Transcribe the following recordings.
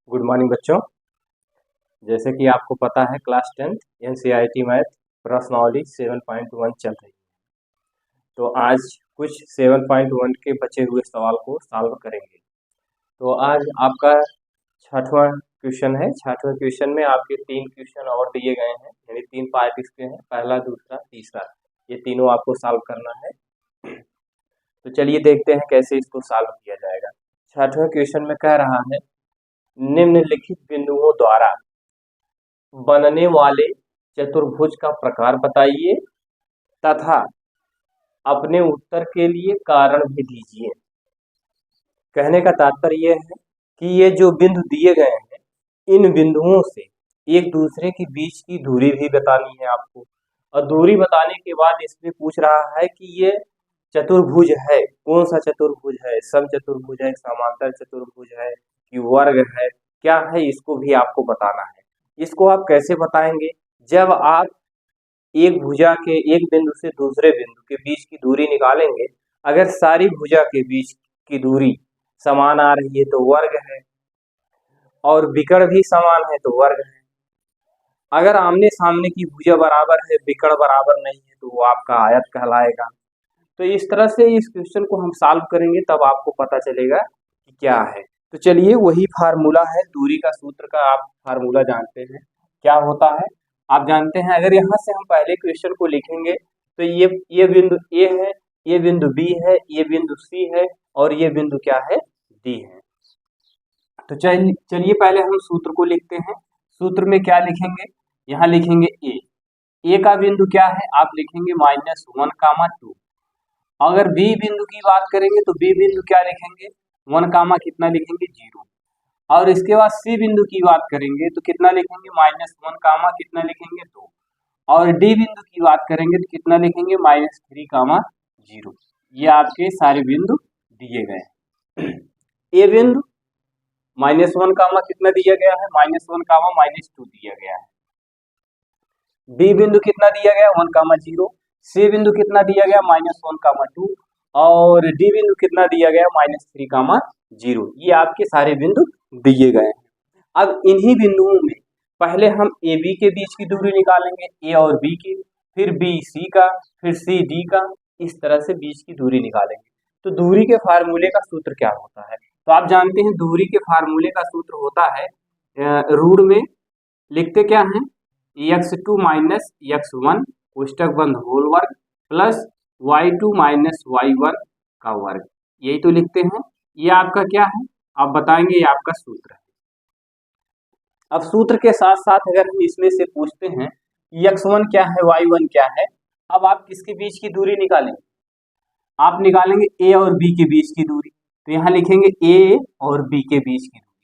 Good morning बच्चों। जैसे कि आपको पता है क्लास 10 NCERT मैथ प्रश्नावली 7.1 चल रही है। तो आज कुछ 7.1 के बचे हुए सवाल को सॉल्व करेंगे। तो आज आपका 6वां क्वेश्चन है। 6वें क्वेश्चन में आपके 3 क्वेश्चन और दिए गए हैं, यानी 3 पार्ट इसके हैं, पहला, दूसरा, तीसरा। ये तीनों आपको सॉल्व करना है। तो चलिए देखते हैं कैसे इसको सॉल्व किया जाएगा। 6वें क्वेश्चन में कह रहा है निम्नलिखित बिंदुओं द्वारा बनने वाले चतुर्भुज का प्रकार बताइए तथा अपने उत्तर के लिए कारण भी दीजिए। कहने का तात्पर्य यह है कि ये जो बिंदु दिए गए हैं, इन बिंदुओं से एक दूसरे के बीच की दूरी भी बतानी है आपको, और दूरी बताने के बाद इसमें पूछ रहा है कि ये चतुर्भुज है, कौन सा चतुर्भुज है, समचतुर्भुज है, समांतर चतुर्भुज है कि वर्ग है, क्या है, इसको भी आपको बताना है। इसको आप कैसे बताएंगे? जब आप एक भुजा के एक बिंदु से दूसरे बिंदु के बीच की दूरी निकालेंगे, अगर सारी भुजा के बीच की दूरी समान आ रही है तो वर्ग है, और विकर्ण भी समान है तो वर्ग है। अगर आमने सामने की भुजा बराबर है, विकर्ण बराबर नहीं है, तो वो आपका आयत कहलाएगा। तो इस तरह से इस क्वेश्चन को हम सॉल्व करेंगे, तब आपको पता चलेगा कि क्या है। तो चलिए, वही फार्मूला है दूरी का सूत्र का। आप फार्मूला जानते हैं क्या होता है, आप जानते हैं। अगर यहाँ से हम पहले क्वेश्चन को लिखेंगे तो ये बिंदु ए है, ये बिंदु बी है, ये बिंदु सी है, और ये बिंदु क्या है, डी है। तो चलिए पहले हम सूत्र को लिखते हैं। सूत्र में क्या लिखेंगे? यहाँ लिखेंगे ए का बिंदु क्या है, आप लिखेंगे -1, 2। अगर बी बिंदु की बात करेंगे तो बी बिंदु क्या लिखेंगे, 1, कितना लिखेंगे, 0। और इसके बाद सी बिंदु की बात करेंगे तो कितना लिखेंगे, -1, कितना लिखेंगे, 2। और डी बिंदु की बात करेंगे तो कितना लिखेंगे, -3, 0। ये आपके सारे बिंदु दिए गए हैं। ए बिंदु -1, कितना दिया गया है, -1, -2 दिया गया है। बी बिंदु कितना दिया गया, 1, 0। सी बिंदु कितना दिया गया, -1, 2। और डी बिंदु कितना दिया गया, -3, 0। ये आपके सारे बिंदु दिए गए हैं। अब इन्हीं बिंदुओं में पहले हम ए बी के बीच की दूरी निकालेंगे, ए और बी की, फिर बी सी का, फिर सी डी का, इस तरह से बीच की दूरी निकालेंगे। तो दूरी के फार्मूले का सूत्र क्या होता है? तो आप जानते हैं दूरी के फार्मूले का सूत्र होता है, रूट में लिखते क्या है, x2 - x1 कोष्टक बंद होल वर्ग प्लस y2 - y1 का वर्ग, यही तो लिखते हैं। ये आपका क्या है, आप बताएंगे, ये आपका सूत्र है। अब सूत्र के साथ साथ अगर हम इसमें से पूछते हैं x1 क्या है, y1 क्या है, अब आप किसके बीच की दूरी निकालेंगे? आप निकालेंगे a और b के बीच की दूरी। तो यहाँ लिखेंगे a और b के बीच की दूरी।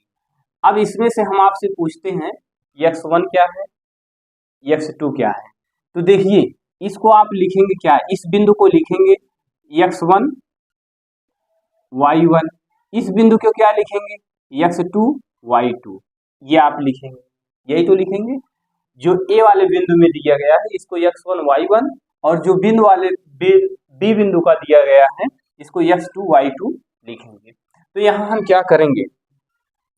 अब इसमें से हम आपसे पूछते हैं x1 क्या है, x2 क्या है। तो देखिए, इसको आप लिखेंगे क्या, इस बिंदु को लिखेंगे x1 y1, इस बिंदु को क्या लिखेंगे, x2 y2। ये आप लिखेंगे, यही तो लिखेंगे। जो ए वाले बिंदु में दिया गया है इसको x1 y1, और जो बिंदु वाले बी बिंदु का दिया गया है इसको x2 y2 लिखेंगे। तो यहाँ हम क्या करेंगे,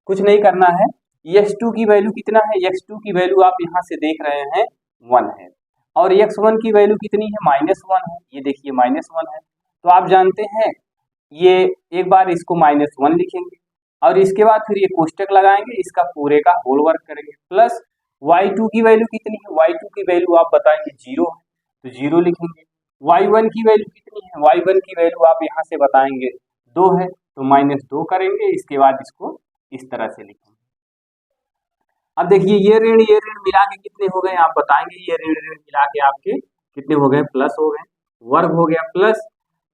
कुछ नहीं करना है। x2 की वैल्यू कितना है, x2 की वैल्यू आप यहाँ से देख रहे हैं 1 है, और x1 की वैल्यू कितनी है, -1 है। ये देखिए -1 है। तो आप जानते हैं, ये एक बार इसको -1 लिखेंगे, और इसके बाद फिर ये कोष्टक लगाएंगे, इसका पूरे का होल वर्क करेंगे, प्लस y2 की वैल्यू कितनी है, y2 की वैल्यू आप बताएंगे 0 है, तो 0 लिखेंगे। y1 की वैल्यू कितनी है, y1 की वैल्यू आप यहाँ से बताएंगे 2 है, तो -2 करेंगे। इसके बाद इसको इस तरह से लिखेंगे। अब देखिए, ये ऋण मिला के कितने हो गए, आप बताएंगे। ये ऋण मिला के आपके कितने हो गए, प्लस हो गए, वर्ग हो गया प्लस।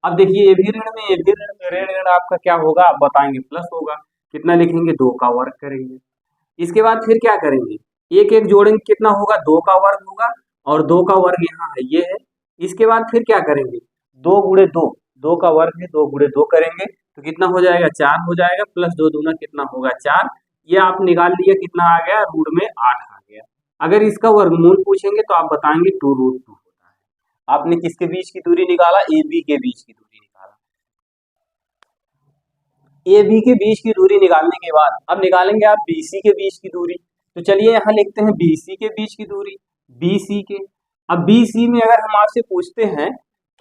अब देखिए, ये भी ऋण में, ये भी ऋण आपका क्या होगा, आप बताएंगे प्लस होगा। कितना लिखेंगे, 2 का वर्ग करेंगे। इसके बाद फिर क्या करेंगे, एक एक जोड़ेंगे, कितना होगा, 2 का वर्ग होगा, और 2 का वर्ग यहाँ है, ये है। इसके बाद फिर क्या करेंगे, 2 गुणे 2, 2 का वर्ग है, 2 गुणे 2 करेंगे तो कितना हो जाएगा, 4 हो जाएगा, प्लस 2 दूना कितना होगा, 4। ये आप निकाल लिया, कितना आ गया, रूट में 8 आ गया। अगर इसका वर्गमूल पूछेंगे तो आप बताएंगे 2√2 होता है। आपने किसके बीच की दूरी निकाला, ए बी के बीच की दूरी निकाला। ए बी के बीच की दूरी निकालने के बाद अब निकालेंगे आप बी सी के बीच की दूरी। तो चलिए यहाँ लिखते हैं बी सी के बीच की दूरी, बी सी के। अब बी सी में अगर हम आपसे पूछते हैं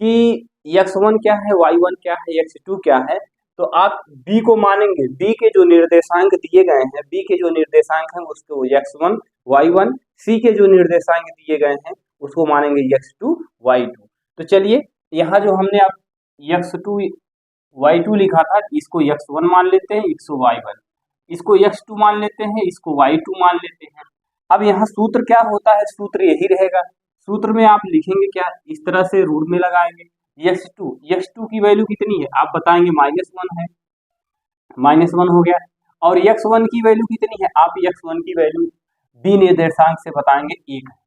कि x1 क्या है, y1 क्या है, x2 क्या है, तो आप b को मानेंगे, b के जो निर्देशांक दिए गए हैं, b के जो निर्देशांक हैं उसको x1 y1, c के जो निर्देशांक दिए गए हैं उसको मानेंगे x2 y2। तो चलिए यहाँ जो हमने अब x2 y2 लिखा था इसको x1 मान लेते हैं, इसको y1, इसको x2 मान लेते हैं, इसको y2 मान लेते हैं। अब यहाँ सूत्र क्या होता है, सूत्र यही रहेगा। सूत्र में आप लिखेंगे क्या, इस तरह से रूट में लगाएंगे x2 की वैल्यू कितनी है आप बताएंगे -1 है, -1 हो गया। और x1 की वैल्यू कितनी है आप x1 की वैल्यू b निर्देशांक से बताएंगे 1 है,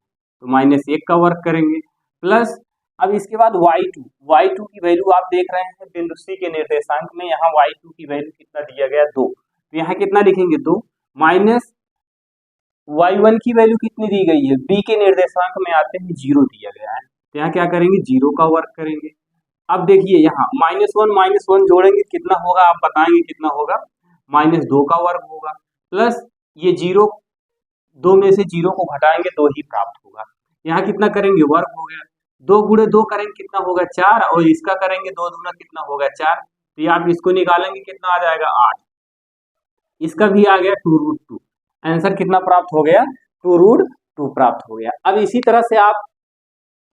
तो -1 का वर्ग करेंगे प्लस। अब इसके बाद y2 की वैल्यू आप देख रहे हैं बिंदु C के निर्देशांक में, यहाँ y2 की वैल्यू कितना दिया गया 2, तो यहाँ कितना लिखेंगे 2 माइनस y1 की वैल्यू कितनी दी गई है, b के निर्देशांक में आते हैं 0 दिया गया है, तो यहाँ क्या करेंगे 0 का वर्ग करेंगे। अब देखिए यहाँ -1 जोड़ेंगे कितना होगा आप बताएंगे कितना होगा, -2 का वर्ग होगा प्लस ये 0, 2 में से 0 को घटाएंगे 2 ही प्राप्त होगा। यहाँ कितना करेंगे वर्ग हो गया, 2 गुणे 2 करेंगे कितना होगा 4, और इसका करेंगे 2 दूना कितना होगा 4, तो ये आप इसको निकालेंगे कितना आ जाएगा 8, इसका भी आ गया 2√2। आंसर कितना प्राप्त हो गया 2√2 प्राप्त हो गया। अब इसी तरह से आप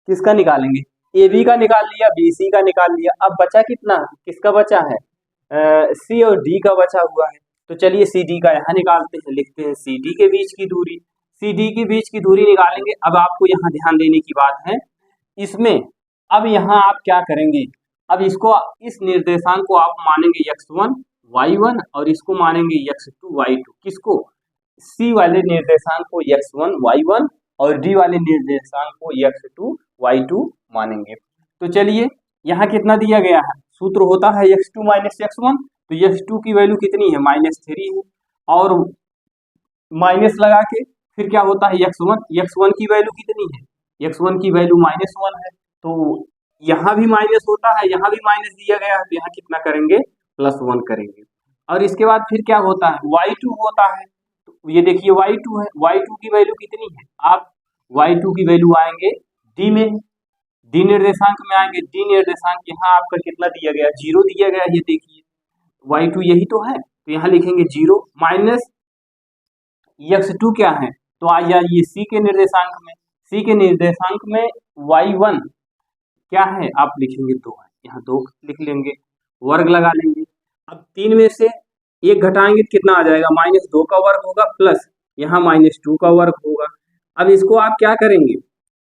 किसका निकालेंगे, ए बी का निकाल लिया, बी सी का निकाल लिया, अब बचा कितना, किसका बचा है, सी और डी का बचा हुआ है। तो चलिए सी डी का यहाँ निकालते हैं, लिखते हैं सी डी के बीच की दूरी, सी डी के बीच की दूरी निकालेंगे। अब आपको यहाँ ध्यान देने की बात है इसमें, अब यहाँ आप क्या करेंगे, अब इसको इस निर्देशांक को आप मानेंगे x1 y1 और इसको मानेंगे x2 y2, किसको, सी वाले निर्देशांक को x1 y1 और डी वाले निर्देशांक को x2 y2 मानेंगे। तो चलिए यहाँ कितना दिया गया है, सूत्र होता है x2 - x1, तो x2 की वैल्यू कितनी है -3 है, और माइनस लगा के फिर क्या होता है x1 की वैल्यू कितनी है, x1 की वैल्यू -1 है, तो यहाँ भी माइनस होता है, यहाँ भी माइनस दिया गया है, तो यहाँ कितना करेंगे +1 करेंगे। और इसके बाद फिर क्या होता है y2 होता है, तो ये देखिए y2 है, y2 की वैल्यू कितनी है, आप y2 की वैल्यू आएंगे डी में, डी निर्देशांक में आएंगे, डी निर्देशांक यहाँ आपका कितना दिया गया 0 दिया गया, ये देखिए y2 यही तो है, तो यहाँ लिखेंगे 0 माइनस x2 क्या है, तो आ जाइए सी के निर्देशांक में, सी के निर्देशांक में y1 क्या है आप लिखेंगे 2 है, यहाँ 2 लिख लेंगे, वर्ग लगा लेंगे। अब 3 में से 1 घटाएंगे कितना आ जाएगा, -2 का वर्ग होगा प्लस यहाँ -2 का वर्ग होगा। अब इसको आप क्या करेंगे,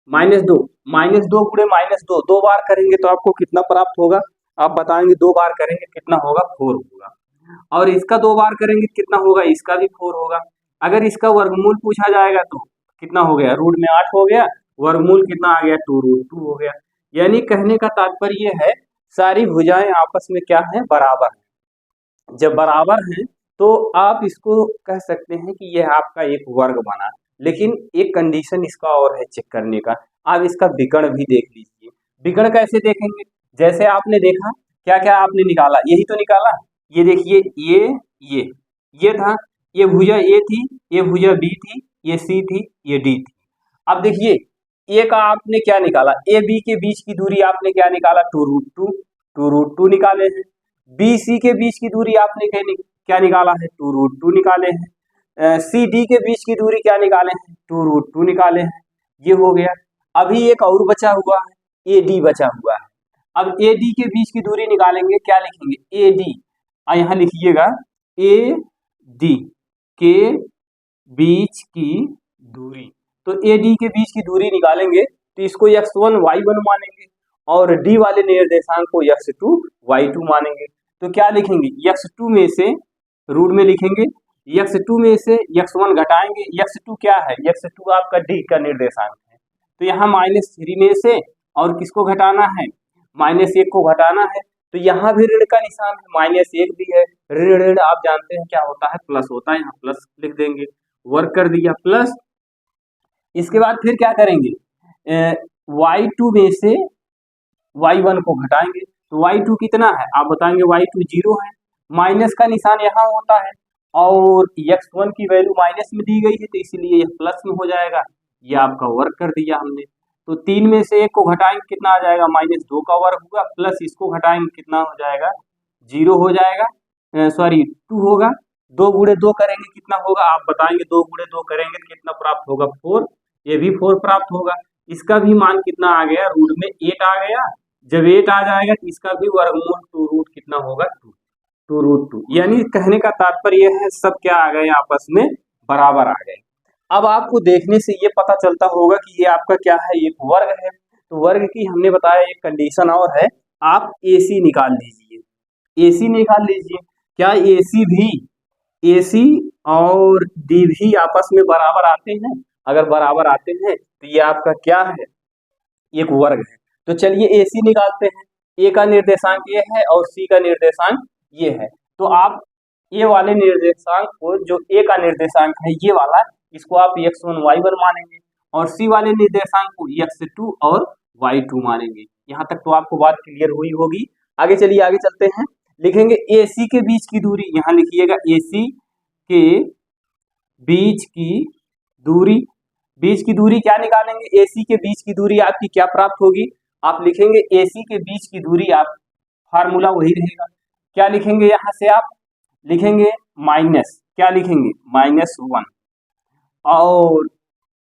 -2 गुणे -2 2 बार करेंगे तो आपको कितना प्राप्त होगा, आप बताएंगे 2 बार करेंगे कितना होगा 4 होगा, और इसका 2 बार करेंगे कितना होगा, इसका भी 4 होगा। अगर इसका वर्गमूल पूछा जाएगा तो कितना हो गया, रूट में 8 हो गया, वर्गमूल कितना आ गया 2√2 हो गया। यानी कहने का तात्पर्य है सारी भुजाएं आपस में क्या है, बराबर है। जब बराबर हैं तो आप इसको कह सकते हैं कि यह आपका एक वर्ग बना, लेकिन एक कंडीशन इसका और है चेक करने का, आप इसका विकर्ण भी देख लीजिए। विकर्ण कैसे देखेंगे, जैसे आपने देखा क्या क्या आपने निकाला, यही तो निकाला, ये देखिए ये था, ये भुजा ए थी, ये भुजा बी थी, ये सी थी, ये डी थी। अब देखिए ए का आपने क्या निकाला, ए बी के बीच की दूरी आपने क्या निकाला 2√2 निकाले हैं, बी सी के बीच की दूरी आपने क्या निकाला है 2√2 निकाले हैं, सी डी के बीच की दूरी क्या निकाले हैं 2√2 निकाले हैं, ये हो गया। अभी एक और बचा हुआ है, ए डी बचा हुआ है। अब ए डी के बीच की दूरी निकालेंगे, क्या लिखेंगे ए डी, यहाँ लिखिएगा ए डी के बीच की दूरी, तो ए डी के बीच की दूरी निकालेंगे तो इसको x1 y1 मानेंगे और डी वाले निर्देशांक को x2 y2 मानेंगे। तो क्या लिखेंगे x2 में से रूट में लिखेंगे, x2 में से x1 घटाएंगे, x2 क्या है, x2 आपका डी का निर्देशांक है, तो यहाँ -3 में से और किसको घटाना है, -1 को घटाना है, तो यहाँ भी ऋण का निशान है, -1 भी है, ऋण ऋण आप जानते हैं क्या होता है प्लस होता है, यहाँ प्लस लिख देंगे, वर्क कर दिया प्लस। इसके बाद फिर क्या करेंगे, y2 में से y1 को घटाएंगे, तो y2 कितना है आप बताएंगे y2 0 है, माइनस का निशान यहाँ होता है और x1 की वैल्यू माइनस में दी गई है तो इसीलिए यह प्लस में हो जाएगा। ये आपका वर्ग कर दिया हमने। तो 3 में से 1 को घटाएंगे कितना आ जाएगा, -2 का वर्ग होगा, प्लस इसको घटाएंगे कितना हो जाएगा, 0 हो जाएगा, सॉरी 2 होगा। 2 गुणे 2 करेंगे कितना होगा, आप बताएंगे 2 गुणे 2 करेंगे तो कितना प्राप्त होगा, 4। ये भी 4 प्राप्त होगा। इसका भी मान कितना आ गया, रूट में 8 आ गया। जब 8 आ जाएगा तो इसका भी वर्गमूल 2 रूट कितना होगा, 2 रूट 2। यानी कहने का तात्पर्य है सब क्या आ गए, आपस में बराबर आ गए। अब आपको देखने से ये पता चलता होगा कि ये आपका क्या है, एक वर्ग है। तो वर्ग की हमने बताया एक कंडीशन और है, आप AC निकाल लीजिए, AC निकाल लीजिए। क्या AC और D भी आपस में बराबर आते हैं? अगर बराबर आते हैं तो ये आपका क्या है, एक वर्ग है। तो चलिए AC निकालते हैं। A का निर्देशांक ये है और C का निर्देशांक ये है। तो आप A वाले निर्देशांक को, जो A का निर्देशांक है ये वाला, इसको आप x1 y1 मानेंगे और C वाले निर्देशांक को x2 और y2 मानेंगे। यहाँ तक तो आपको बात क्लियर हुई होगी। आगे चलिए, आगे चलते हैं। लिखेंगे AC के बीच की दूरी, यहाँ लिखिएगा AC के बीच की दूरी क्या निकालेंगे, AC के बीच की दूरी आपकी क्या प्राप्त होगी, आप लिखेंगे AC के बीच की दूरी, आप फार्मूला वही रहेगा। क्या लिखेंगे, यहाँ से आप लिखेंगे माइनस, क्या लिखेंगे, -1 और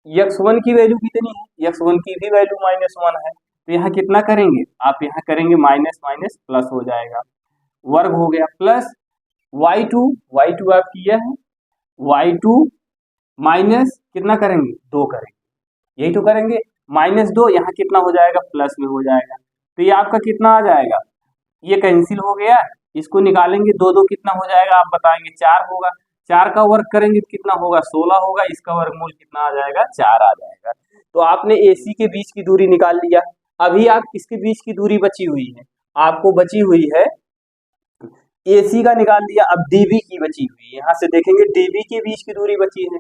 x1 की वैल्यू कितनी है, x1 की भी वैल्यू -1 है। तो यहाँ कितना करेंगे, आप यहाँ करेंगे माइनस माइनस प्लस हो जाएगा, वर्ग हो गया, प्लस y2 आपकी यह है, y2 माइनस कितना करेंगे, 2 करेंगे, यही तो करेंगे, -2 यहाँ कितना हो जाएगा, प्लस में हो जाएगा। तो ये आपका कितना आ जाएगा, ये कैंसिल हो गया, इसको निकालेंगे, 2 कितना हो जाएगा, आप बताएंगे 4 होगा। 4 का वर्ग करेंगे तो कितना होगा, 16 होगा। इसका वर्गमूल कितना आ जाएगा, 4 आ जाएगा। तो आपने AC के बीच की दूरी निकाल लिया। अभी आप किसके बीच की दूरी बची हुई है, आपको बची हुई है AC का निकाल लिया, अब DB की बची हुई है। यहाँ से देखेंगे DB के बीच की दूरी बची है,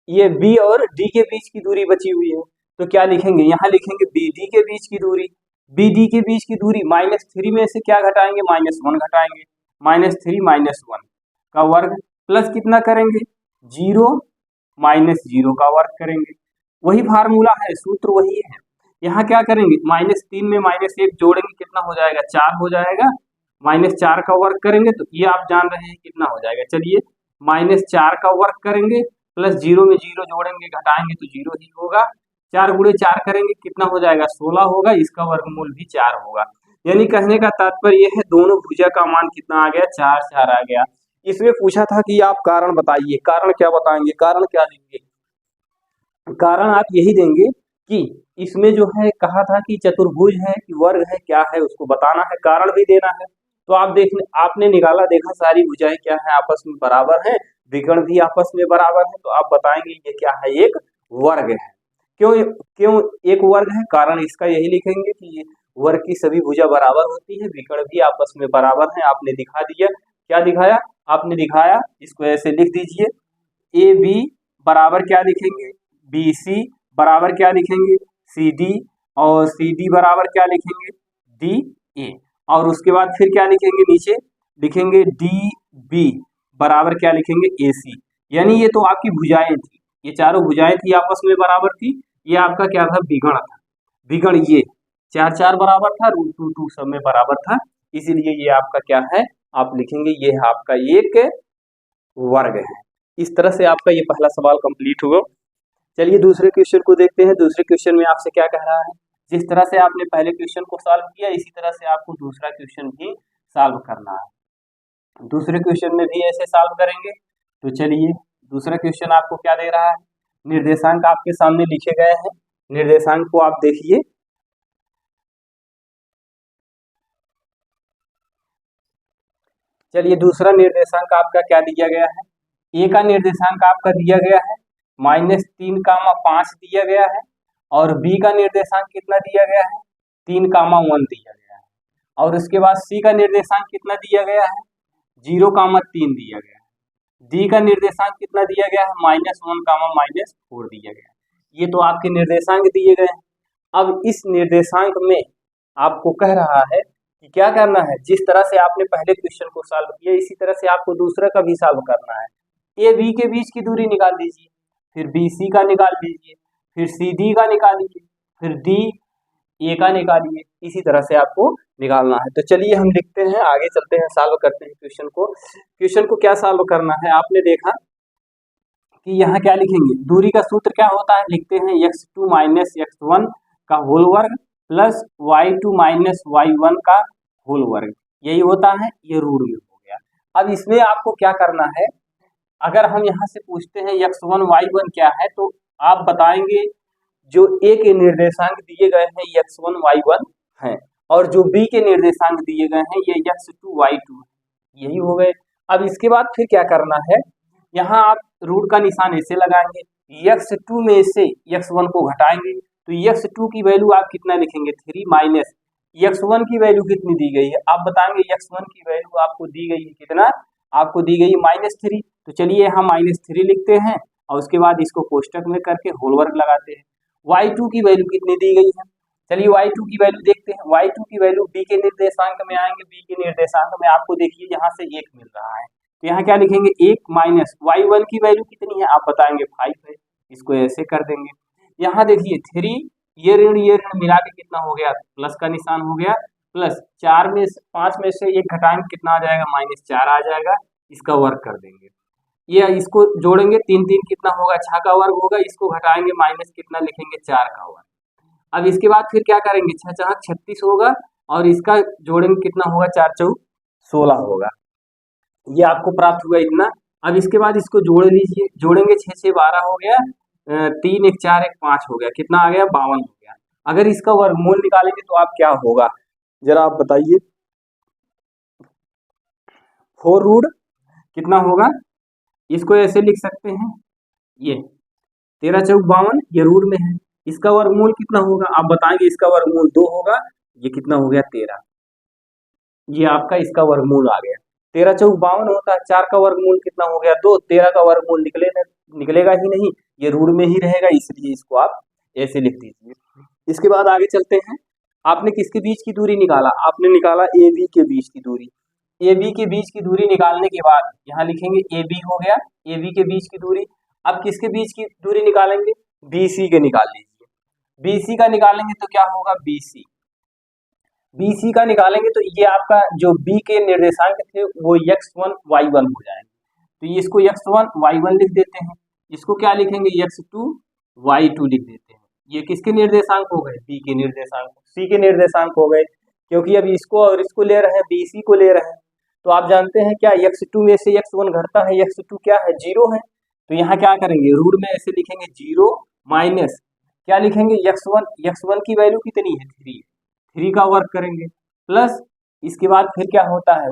ये B और D के बीच की दूरी बची हुई है। तो क्या लिखेंगे, यहाँ लिखेंगे BD के बीच की दूरी। BD के बीच की दूरी -3 में से क्या घटाएंगे, -1 घटाएंगे, -3 -1 का वर्ग, प्लस कितना करेंगे, 0 -0 का वर्ग करेंगे। वही फार्मूला है, सूत्र वही है। यहाँ क्या करेंगे, -3 में -1 जोड़ेंगे कितना हो जाएगा, 4 हो जाएगा। -4 का वर्ग करेंगे तो ये आप जान रहे हैं कितना हो जाएगा। चलिए, -4 का वर्ग करेंगे प्लस 0 में 0 जोड़ेंगे घटाएंगे तो 0 ही होगा। 4 गुणे 4 करेंगे कितना हो जाएगा, 16 होगा। इसका वर्गमूल भी 4 होगा। यानी कहने का तात्पर्य यह है, दोनों भुजा का मान कितना आ गया, 4 4 आ गया। इसमें पूछा था कि आप कारण बताइए, कारण क्या बताएंगे, कारण क्या देंगे, कारण आप यही देंगे कि इसमें जो है कहा था कि चतुर्भुज है कि वर्ग है, क्या है उसको बताना है, कारण भी देना है। तो आपने निकाला, देखा सारी भुजाएं क्या है, आपस में बराबर है, विकर्ण भी आपस में बराबर है। तो आप बताएंगे ये क्या है, एक वर्ग है। क्यों एक वर्ग है, कारण इसका यही लिखेंगे कि ये वर्ग की सभी भुजा बराबर होती है, विकर्ण भी आपस में बराबर है। आपने दिखा दिया, क्या दिखाया, आपने दिखाया, इसको ऐसे लिख दीजिए, AB बराबर क्या लिखेंगे, BC बराबर क्या लिखेंगे, CD, और CD बराबर क्या लिखेंगे, DA, और उसके बाद फिर क्या लिखेंगे, नीचे लिखेंगे DB बराबर क्या लिखेंगे, AC। यानी ये तो आपकी भुजाएं थी, ये चारों भुजाएं थी आपस में बराबर थी। ये आपका क्या था, विकर्ण था। विकर्ण ये 4 4 बराबर था, √2 2 सब में बराबर था, इसीलिए ये आपका क्या है, आप लिखेंगे ये आपका एक वर्ग है। इस तरह से आपका ये पहला सवाल कंप्लीट हुआ। चलिए दूसरे क्वेश्चन को देखते हैं। दूसरे क्वेश्चन में आपसे क्या कह रहा है, जिस तरह से आपने पहले क्वेश्चन को सॉल्व किया इसी तरह से आपको दूसरा क्वेश्चन भी सॉल्व करना है। दूसरे क्वेश्चन में भी ऐसे सॉल्व करेंगे। तो चलिए, दूसरा क्वेश्चन आपको क्या दे रहा है, निर्देशांक आपके सामने लिखे गए हैं, निर्देशांक को आप देखिए। चलिए, दूसरा निर्देशांक आपका क्या दिया गया है, ए का निर्देशांक आपका दिया गया है -3, 5 दिया गया है, और बी का निर्देशांक कितना दिया गया है, 3, 1 दिया गया है, और उसके बाद सी का निर्देशांक कितना दिया गया है, 0, 3 दिया गया है। डी का निर्देशांक कितना दिया गया है, -1, -4 दिया गया है। ये तो आपके निर्देशांक दिए गए हैं। अब इस निर्देशांक में आपको कह रहा है कि क्या करना है, जिस तरह से आपने पहले क्वेश्चन को सॉल्व किया इसी तरह से आपको दूसरा का भी सॉल्व करना है। ए बी के बीच की दूरी निकाल दीजिए, फिर बी सी का निकाल दीजिए, फिर सी डी का निकालिए, फिर डी ए का निकालिए। इसी तरह से आपको निकालना है। तो चलिए हम लिखते हैं, आगे चलते हैं, सॉल्व करते हैं क्वेश्चन को। क्वेश्चन को क्या सॉल्व करना है, आपने देखा कि यहाँ क्या लिखेंगे, दूरी का सूत्र क्या होता है, लिखते हैं x2 माइनस x1 का होल वर्ग प्लस y2 माइनस y1 का होल वर्ग, यही होता है, ये रूट में हो गया। अब इसमें आपको क्या करना है, अगर हम यहाँ से पूछते हैं x1 y1 क्या है, तो आप बताएंगे जो a के निर्देशांक दिए गए हैं x1 y1 हैं और जो b के निर्देशांक दिए गए हैं ये x2 y2, यही हो गए। अब इसके बाद फिर क्या करना है, यहाँ आप रूट का निशान ऐसे लगाएंगे, x2 में से x1 को घटाएंगे तो x2 की वैल्यू आप कितना लिखेंगे 3 माइनस x1 की वैल्यू कितनी दी गई है, आप बताएंगे x1 की वैल्यू आपको दी गई है कितना, आपको दी गई है -3। तो चलिए यहाँ -3 लिखते हैं और उसके बाद इसको कोष्टक में करके होल वर्ग लगाते हैं। y2 की वैल्यू कितनी दी गई है, चलिए y2 की वैल्यू देखते हैं। y2 की वैल्यू b के निर्देशांक में आएंगे, b के निर्देशांक में आपको देखिए यहाँ से 1 मिल रहा है, तो यहाँ क्या लिखेंगे 1 माइनस y1 की वैल्यू कितनी है, आप बताएंगे 5 है, इसको ऐसे कर देंगे। यहाँ देखिए 3 ये ऋण मिला के कितना हो गया, प्लस का निशान हो गया, प्लस 4 में से 5 में से 1 घटाएंगे कितना आ जाएगा, -4 आ जाएगा, इसका वर्ग कर देंगे। ये इसको जोड़ेंगे 3 3 कितना होगा, 6 का वर्ग होगा, इसको घटाएंगे माइनस कितना लिखेंगे 4 का वर्ग। अब इसके बाद फिर क्या करेंगे, 6 4 36 होगा और इसका जोड़ेंगे कितना होगा, 4 4 16 होगा, ये आपको प्राप्त हुआ इतना। अब इसके बाद इसको जोड़ लीजिए, जोड़ेंगे 6 6 12 हो गया, 3 1 4 1 5 हो गया, कितना आ गया 52 हो गया। अगर इसका वर्गमूल निकालेंगे तो आप क्या होगा, जरा आप बताइए, 4 रूट कितना होगा, इसको ऐसे लिख सकते हैं, ये 13 चौक 52 ये रूट में है, इसका वर्गमूल कितना होगा, आप बताएंगे इसका वर्गमूल 2 होगा, ये कितना हो गया 13, ये आपका इसका वर्गमूल आ गया। 13 चौक 52 होता है, 4 का वर्गमूल कितना हो गया 2, 13 का वर्गमूल निकलेगा ही नहीं, ये रूट में ही रहेगा, इसलिए इसको आप ऐसे लिख दीजिए। इसके बाद आगे चलते हैं, आपने किसके बीच की दूरी निकाला, आपने निकाला ए बी के बीच की दूरी। ए बी के बीच की दूरी निकालने के बाद यहाँ लिखेंगे ए बी हो गया, ए बी के बीच की दूरी। अब किसके बीच की दूरी निकालेंगे, बी सी के निकाल लीजिए, बी सी का निकालेंगे तो क्या होगा बी सी, बी सी का निकालेंगे तो ये आपका जो बी के निर्देशांक थे वो x1 y1 हो जाएंगे, तो ये इसको x1 y1 लिख देते हैं, इसको क्या लिखेंगे x2 y2 लिख देते हैं। ये किसके निर्देशांक हो गए, बी के निर्देशांक, सी के निर्देशांक हो गए, क्योंकि अब इसको और इसको ले रहे हैं, बी सी को ले रहे हैं, तो आप जानते हैं क्या x2 में से x1 घटता है, x2 क्या है 0 है, तो यहाँ क्या करेंगे रूट में ऐसे लिखेंगे 0 माइनस क्या लिखेंगे x1 की वैल्यू कितनी है 3 का वर्ग करेंगे, प्लस इसके बाद फिर क्या होता है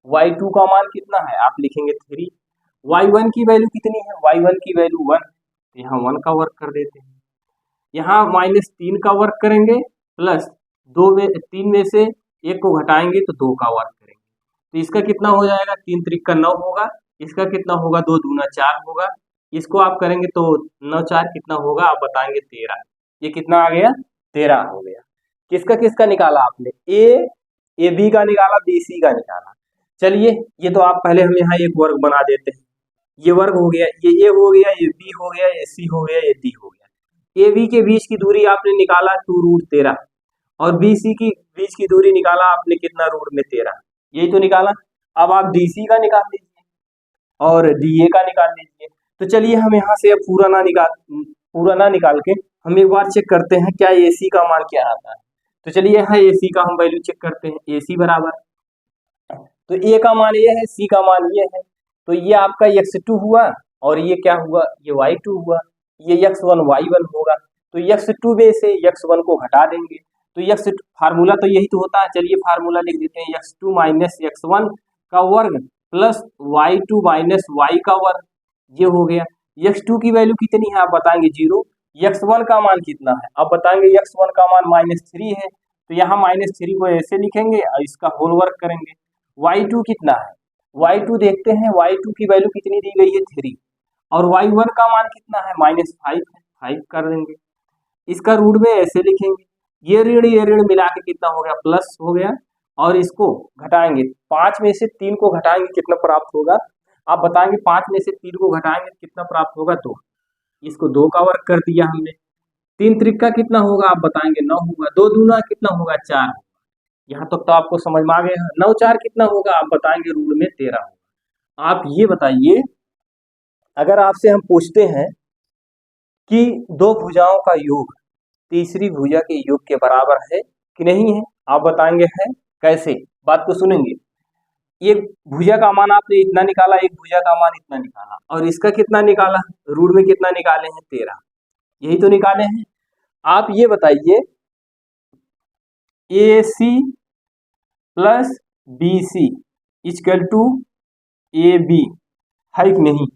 y2 का मान कितना है, आप लिखेंगे 3, y1 की वैल्यू कितनी है, y1 की वैल्यू 1, तो यहाँ 1 का वर्ग कर देते हैं, यहाँ -3 का वर्ग करेंगे, प्लस 3 में से 1 को घटाएंगे तो 2 का वर्ग करेंगे, तो इसका कितना हो जाएगा 3 3 का 9 होगा, इसका कितना होगा 2 दूना 4 होगा, इसको आप करेंगे तो 9 4 कितना होगा, आप बताएंगे 13, ये कितना आ गया 13 हो गया। किसका किसका निकाला आपने, ए बी का निकाला, बी सी का निकाला। चलिए ये तो आप पहले हम यहाँ एक वर्ग बना देते हैं, ये वर्ग हो गया, ये ए हो गया, ये बी हो गया, ये सी हो गया, ये डी हो गया। ए बी के बीच की दूरी आपने निकाला 2√13 और बी सी की बीच की दूरी निकाला आपने कितना रूट में 13, यही तो निकाला। अब आप डी सी का निकाल लीजिए और डी ए का निकाल लीजिए। तो चलिए हम यहाँ से पूरा ना निकाल के हम एक बार चेक करते हैं क्या ए सी का मान क्या आता है। तो चलिए यहाँ ए सी का हम वैल्यू चेक करते हैं, ए सी बराबर, तो ए का मान ये है, सी का मान ये है, तो ये आपका x2 हुआ और ये क्या हुआ, ये y2 हुआ, ये x1 y1 होगा, तो x2 में से x1 को घटा देंगे, तो x2 फार्मूला तो यही तो होता है, चलिए फार्मूला लिख देते हैं, x2 माइनस x1 का वर्ग प्लस y2 माइनस y का वर्ग, ये हो गया। x2 की वैल्यू कितनी है आप बताएंगे 0, x1 का मान कितना है आप बताएंगे x1 का मान -3 है, तो यहाँ -3 को ऐसे लिखेंगे और इसका होल वर्क करेंगे। y2 कितना है, y2 देखते हैं, y2 की वैल्यू कितनी दी गई है 3 और y1 का मान कितना है -5 है, 5 कर देंगे, इसका रूट में ऐसे लिखेंगे, ये ऋण मिला के कितना हो गया, प्लस हो गया। और इसको घटाएंगे, 5 में से 3 को घटाएंगे कितना प्राप्त होगा, आप बताएंगे 5 में से 3 को घटाएंगे कितना प्राप्त होगा, 2। इसको 2 का वर्ग कर दिया हमने। 3 त्रिका कितना होगा, आप बताएंगे 9 होगा। 2 दूना कितना होगा, 4। यहाँ तक तो आपको समझ में आ गया। 9 4 कितना होगा, आप बताएंगे ऋण में 13 होगा। आप ये बताइए, अगर आपसे हम पूछते हैं कि दो भुजाओं का योग तीसरी भुजा के योग के बराबर है कि नहीं है, आप बताएंगे है। कैसे, बात को सुनेंगे। एक भुजा का मान आपने इतना निकाला, एक भुजा का मान इतना निकाला, और इसका कितना निकाला, ऋण में कितना निकाले हैं, 13, यही तो निकाले हैं। आप ये बताइए, AC plus BC equal to AB है कि नहीं।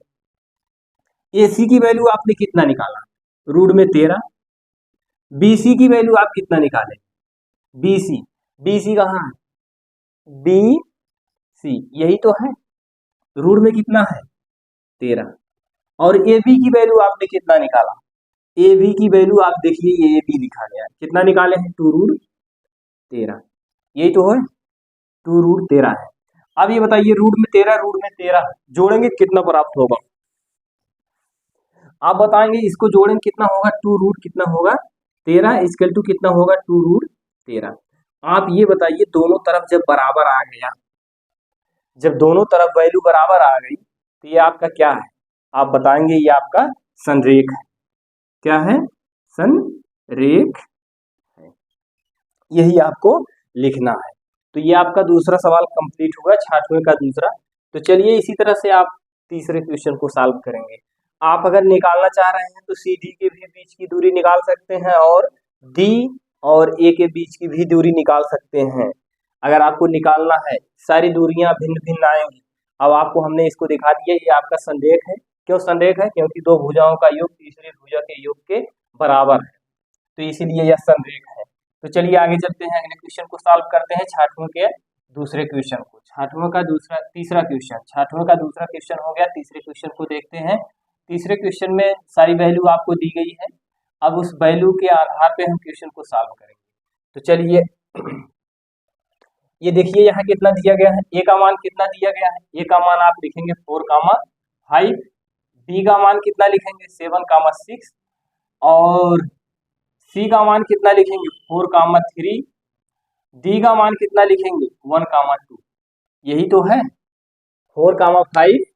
AC की वैल्यू आपने कितना निकाला, ऋण में 13। BC की वैल्यू आप कितना निकाले, BC कहाँ है, BC यही तो है, ऋण में कितना है, 13। और AB की वैल्यू आपने कितना निकाला, AB की वैल्यू आप देखिए, ये AB लिखा गया है, कितना निकाले हैं, 2 ऋण 13, यही तो है, 2 ऋण 13 है। अब ये बताइए, ऋण में 13 जोड़ेंगे कितना प्राप्त होगा, आप बताएंगे इसको जोड़ेंगे कितना होगा, 2 ऋण कितना होगा, 13 इक्वल टू कितना होगा, 2 ऋण 13। आप ये बताइए, दोनों तरफ जब बराबर आ गया, जब दोनों तरफ वैल्यू बराबर आ गई, तो ये आपका क्या है, आप बताएंगे ये आपका संरेख है। क्या है, संरेख है, यही आपको लिखना है। तो ये आपका दूसरा सवाल कंप्लीट हुआ, 6वें का दूसरा। तो चलिए इसी तरह से आप तीसरे क्वेश्चन को सॉल्व करेंगे। आप अगर निकालना चाह रहे हैं तो CD के भी बीच की दूरी निकाल सकते हैं, और D और A के बीच की भी दूरी निकाल सकते हैं। अगर आपको निकालना है, सारी दूरियां भिन्न भिन्न आएंगी। अब आपको हमने इसको दिखा दिया, ये आपका संरेख है। क्यों संरेख है, क्योंकि दो भुजाओं का योग तीसरी भुजा के योग के बराबर है, तो इसीलिए यह संरेख है। तो चलिए आगे चलते हैं, अगले क्वेश्चन को सॉल्व करते हैं, 6वें के दूसरे क्वेश्चन को। 6वें का तीसरा क्वेश्चन, 6वें का दूसरा क्वेश्चन हो गया। तीसरे क्वेश्चन को देखते हैं। तीसरे क्वेश्चन में सारी वैल्यू आपको दी गई है। अब उस वैल्यू के आधार पे हम क्वेश्चन को सॉल्व करेंगे। तो चलिए ये देखिए, यहाँ कितना दिया गया है, A का मान कितना दिया गया है, A का मान आप लिखेंगे 4, 5, B का मान कितना लिखेंगे 7, 6, और C का मान कितना लिखेंगे 4, 3, D का मान कितना लिखेंगे 1, 2। यही तो है, 4, 5,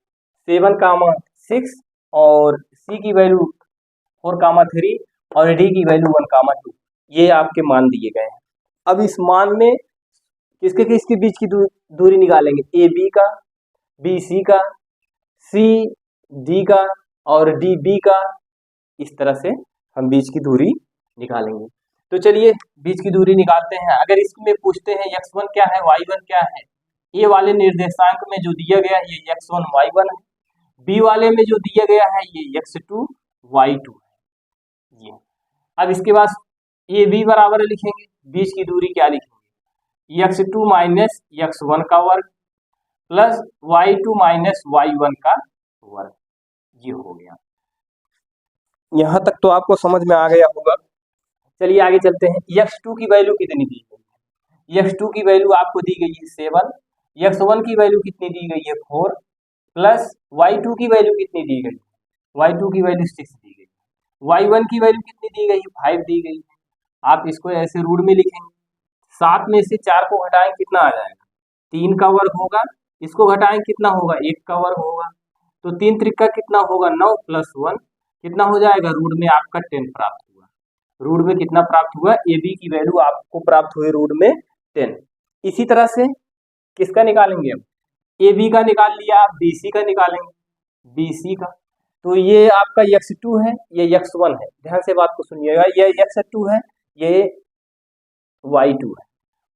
7, 6, और C की वैल्यू 4, 3 और D की वैल्यू 1, 2। ये आपके मान दिए गए हैं। अब इस मान में किसके किसके बीच की दूरी निकालेंगे, AB का, BC का, CD का और DB का। इस तरह से हम बीच की दूरी निकालेंगे। तो चलिए बीच की दूरी निकालते हैं। अगर इसमें पूछते हैं x1 क्या है, y1 क्या है, ए वाले निर्देशांक में जो दिया गया है ये x1 y1 है, बी वाले में जो दिया गया है ये x2 y2 है। ये अब इसके बाद ए बी बराबर लिखेंगे, बीच की दूरी क्या लिखेंगे, x2 माइनस x1 का वर्ग प्लस y2 माइनस y1 का वर्ग। ये हो गया, यहां तक तो आपको समझ में आ गया होगा। चलिए आगे चलते हैं। x2 की वैल्यू कितनी दी गई है, x2 की वैल्यू आपको दी गई है 7, x1 की वैल्यू कितनी दी गई है 4, प्लस y2 की वैल्यू कितनी दी गई है, y2 की वैल्यू 6 दी गई है, y1 की वैल्यू कितनी दी गई है 5 दी गई है। आप इसको ऐसे रूट में लिखेंगे, 7 में से 4 को घटाएं कितना आ जाएगा, 3 का वर्ग होगा, इसको घटाएं कितना होगा, 1 का वर्ग होगा। तो 3 त्रिका कितना होगा 9 प्लस 1 कितना हो जाएगा, रूट में आपका 10 प्राप्त हुआ। रूट में कितना प्राप्त हुआ, AB की वैल्यू आपको प्राप्त हुई रूट में 10। इसी तरह से किसका निकालेंगे, अब AB का निकाल लिया, आप BC का निकालेंगे, BC का। तो ये आपका x2 है, ये x1 है, ध्यान से बात को सुनिएगा, ये x2 है, ये y2 है,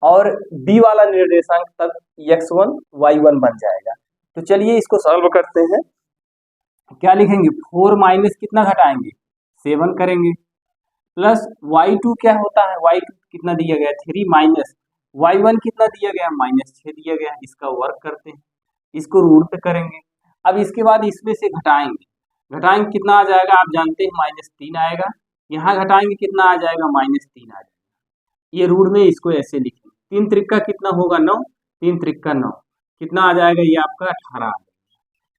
और B वाला निर्देशांक तब x1 y1 बन जाएगा। तो चलिए इसको सॉल्व करते हैं। क्या लिखेंगे, 4 माइनस कितना घटाएंगे 7 करेंगे, प्लस y2 क्या होता है, y2 कितना दिया गया 3 माइनस y1 कितना दिया गया -6 दिया गया, इसका वर्क करते हैं, इसको रूट पे करेंगे। अब इसके बाद इसमें से घटाएंगे कितना आ जाएगा, आप जानते हैं -3 आएगा, यहाँ घटाएंगे कितना आ जाएगा -3 आ जाएगा। ये रूट में इसको ऐसे लिखें, 3 त्रिका कितना होगा 9, 3 त्रिका 9, कितना आ जाएगा ये आपका 18।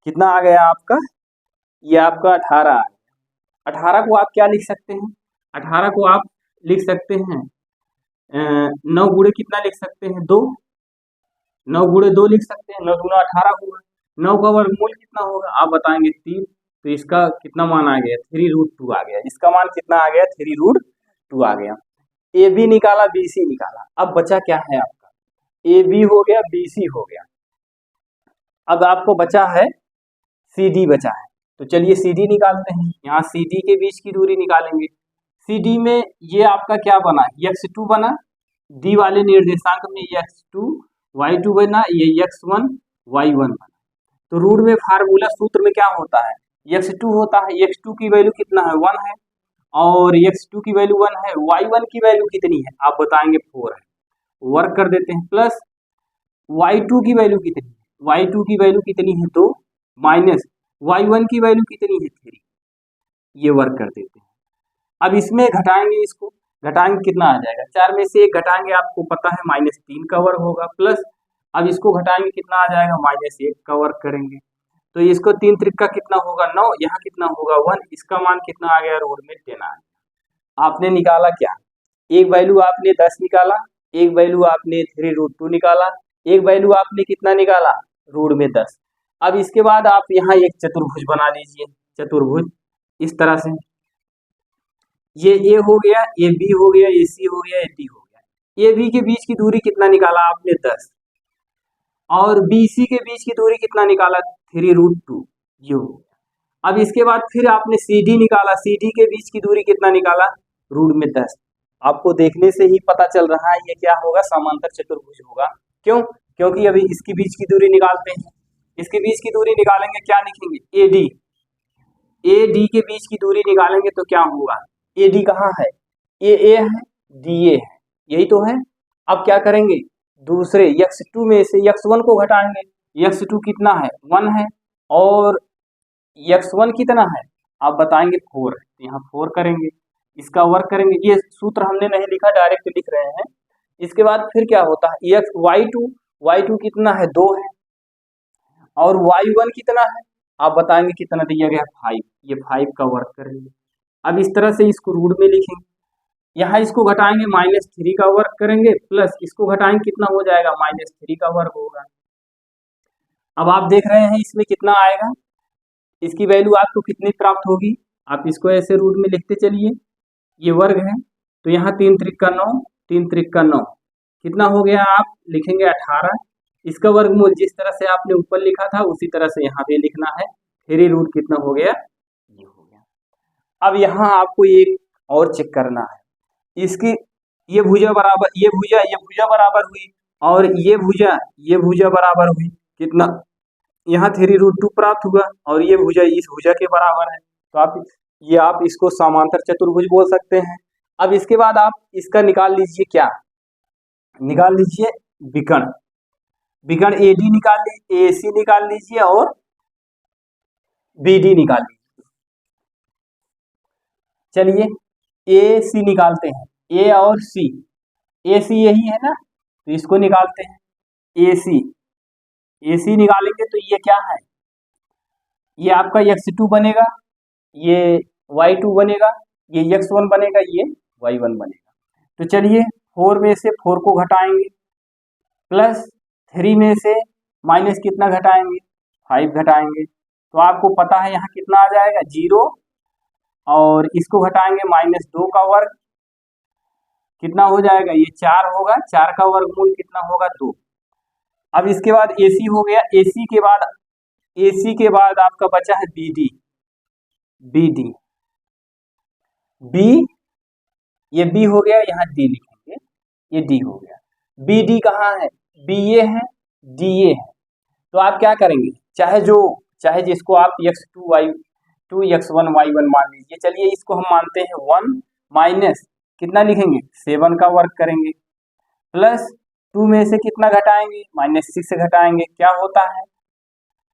कितना आ गया आपका, ये आपका 18। 18 को आप क्या लिख सकते हैं, 18 को आप लिख सकते हैं 9 गुणे कितना लिख सकते हैं 2, 9 गुणे 2 लिख सकते हैं, 9 दूना 18 होगा। 9 का वर्गमूल कितना होगा आप बताएंगे 3, तो इसका कितना मान आ गया 3√2 आ गया। इसका मान कितना आ गया 3√2 आ गया। ए बी निकाला, बी सी निकाला, अब बचा क्या है आपका, ए बी हो गया, बी सी हो गया, अब आपको बचा है सी डी बचा है। तो चलिए सी डी निकालते हैं, यहाँ सी डी के बीच की दूरी निकालेंगे। सी डी में ये आपका क्या बना, x2 बना, डी वाले निर्देशांक में x2 y2 बना, ये x1 y1 बना। तो रूट में फार्मूला सूत्र में क्या होता है, x2 होता है, x2 की वैल्यू कितना है 1 है, और x2 की वैल्यू 1 है, y1 की वैल्यू कितनी है आप बताएंगे 4 है, वर्क कर देते हैं, प्लस y2 की वैल्यू कितनी है, y2 की वैल्यू कितनी है 2, माइनस y1 की वैल्यू कितनी है 3, ये वर्क कर देते हैं। अब इसमें घटाएंगे, इसको घटाएंगे कितना आ जाएगा, 4 में से 1 घटाएंगे आपको पता है -3 का वर्ग होगा, प्लस अब इसको घटाएंगे कितना आ जाएगा -1 का वर्ग करेंगे, तो इसको 3 त्रिका कितना होगा 9, यहाँ कितना होगा 1, इसका मान कितना आ गया रूट में 10 आ गया। आपने निकाला क्या, एक वैल्यू आपने 10 निकाला, एक वैल्यू आपने 3√2 निकाला, एक वैल्यू आपने कितना निकाला रूट में 10। अब इसके बाद आप यहाँ एक चतुर्भुज बना लीजिए, चतुर्भुज इस तरह से, ये ए हो गया, ये बी हो गया, ये सी हो गया, ये डी हो गया। ए बी के बीच की दूरी कितना निकाला आपने 10, और बी सी के बीच की दूरी कितना निकाला 3√2, ये हो गया। अब इसके बाद फिर आपने सी डी निकाला, सी डी के बीच की दूरी कितना निकाला रूट में 10। आपको देखने से ही पता चल रहा है ये क्या होगा, समांतर चतुर्भुज होगा। क्यों, क्योंकि अभी इसकी बीच की दूरी निकालते हैं, इसके बीच की दूरी निकालेंगे, क्या लिखेंगे ए डी, ए डी के बीच की दूरी निकालेंगे तो क्या होगा, ए डी कहाँ है, ए है, डी ए है, यही तो है। अब क्या करेंगे, दूसरे x2 में से x1 को घटाएंगे, x2 कितना है 1 है, और x1 कितना है आप बताएंगे 4 है, तो यहाँ 4 करेंगे, इसका वर्क करेंगे, ये सूत्र हमने नहीं लिखा डायरेक्ट लिख रहे हैं। इसके बाद फिर क्या होता है y2 कितना है 2 है, और y1 कितना है आप बताएंगे कितना दिया गया 5, ये 5 का वर्क करेंगे। अब इस तरह से इसको रूट में लिखेंगे, यहाँ इसको घटाएंगे -3 का वर्क करेंगे, प्लस इसको घटाएंगे कितना हो जाएगा -3 का वर्क होगा। अब आप देख रहे हैं इसमें कितना आएगा, इसकी वैल्यू आपको कितनी प्राप्त होगी, आप इसको ऐसे रूट में लिखते चलिए, ये वर्ग है, तो यहाँ 3 त्रिका 9, 3 त्रिका 9 कितना हो गया आप लिखेंगे 18, इसका वर्गमूल जिस तरह से आपने ऊपर लिखा था उसी तरह से यहाँ पे लिखना है, 3 कितना हो गया ये हो गया। अब यहाँ आपको एक और चेक करना है, इसकी ये भुजा बराबर, ये भुजा बराबर हुई, और ये भुजा बराबर हुई, कितना यहाँ 3√2 प्राप्त हुआ, और ये भुजा इस भुजा के बराबर है, तो आप इसको समांतर चतुर्भुज बोल सकते हैं। अब इसके बाद आप इसका निकाल लीजिए, क्या निकाल लीजिए, विकर्ण ए डी निकाल लीजिए, ए सी निकाल लीजिए, और बी डी निकाल लीजिए। चलिए ए सी निकालते हैं, ए और सी, ए सी यही है ना, तो इसको निकालते हैं, ए सी निकालेंगे तो ये क्या है, ये आपका x2 बनेगा, ये y2 बनेगा, ये x1 बनेगा, ये y1 बनेगा। तो चलिए 4 में से 4 को घटाएंगे, प्लस 3 में से माइनस कितना घटाएंगे 5 घटाएंगे, तो आपको पता है यहाँ कितना आ जाएगा 0, और इसको घटाएंगे -2 का वर्ग, कितना हो जाएगा ये 4 होगा, 4 का वर्गमूल कितना होगा 2। अब इसके बाद AC हो गया, AC के बाद आपका बचा है BD, ये B हो गया, यहाँ D लिखेंगे, ये D हो गया। BD कहाँ है, BA है, DA है, तो आप क्या करेंगे, चाहे जिसको आप x2 y2 x1 y1 मान लीजिए, चलिए इसको हम मानते हैं 1 माइनस कितना लिखेंगे 7 का वर्क करेंगे, प्लस 2 में से कितना घटाएंगे -6 घटाएंगे, क्या होता है,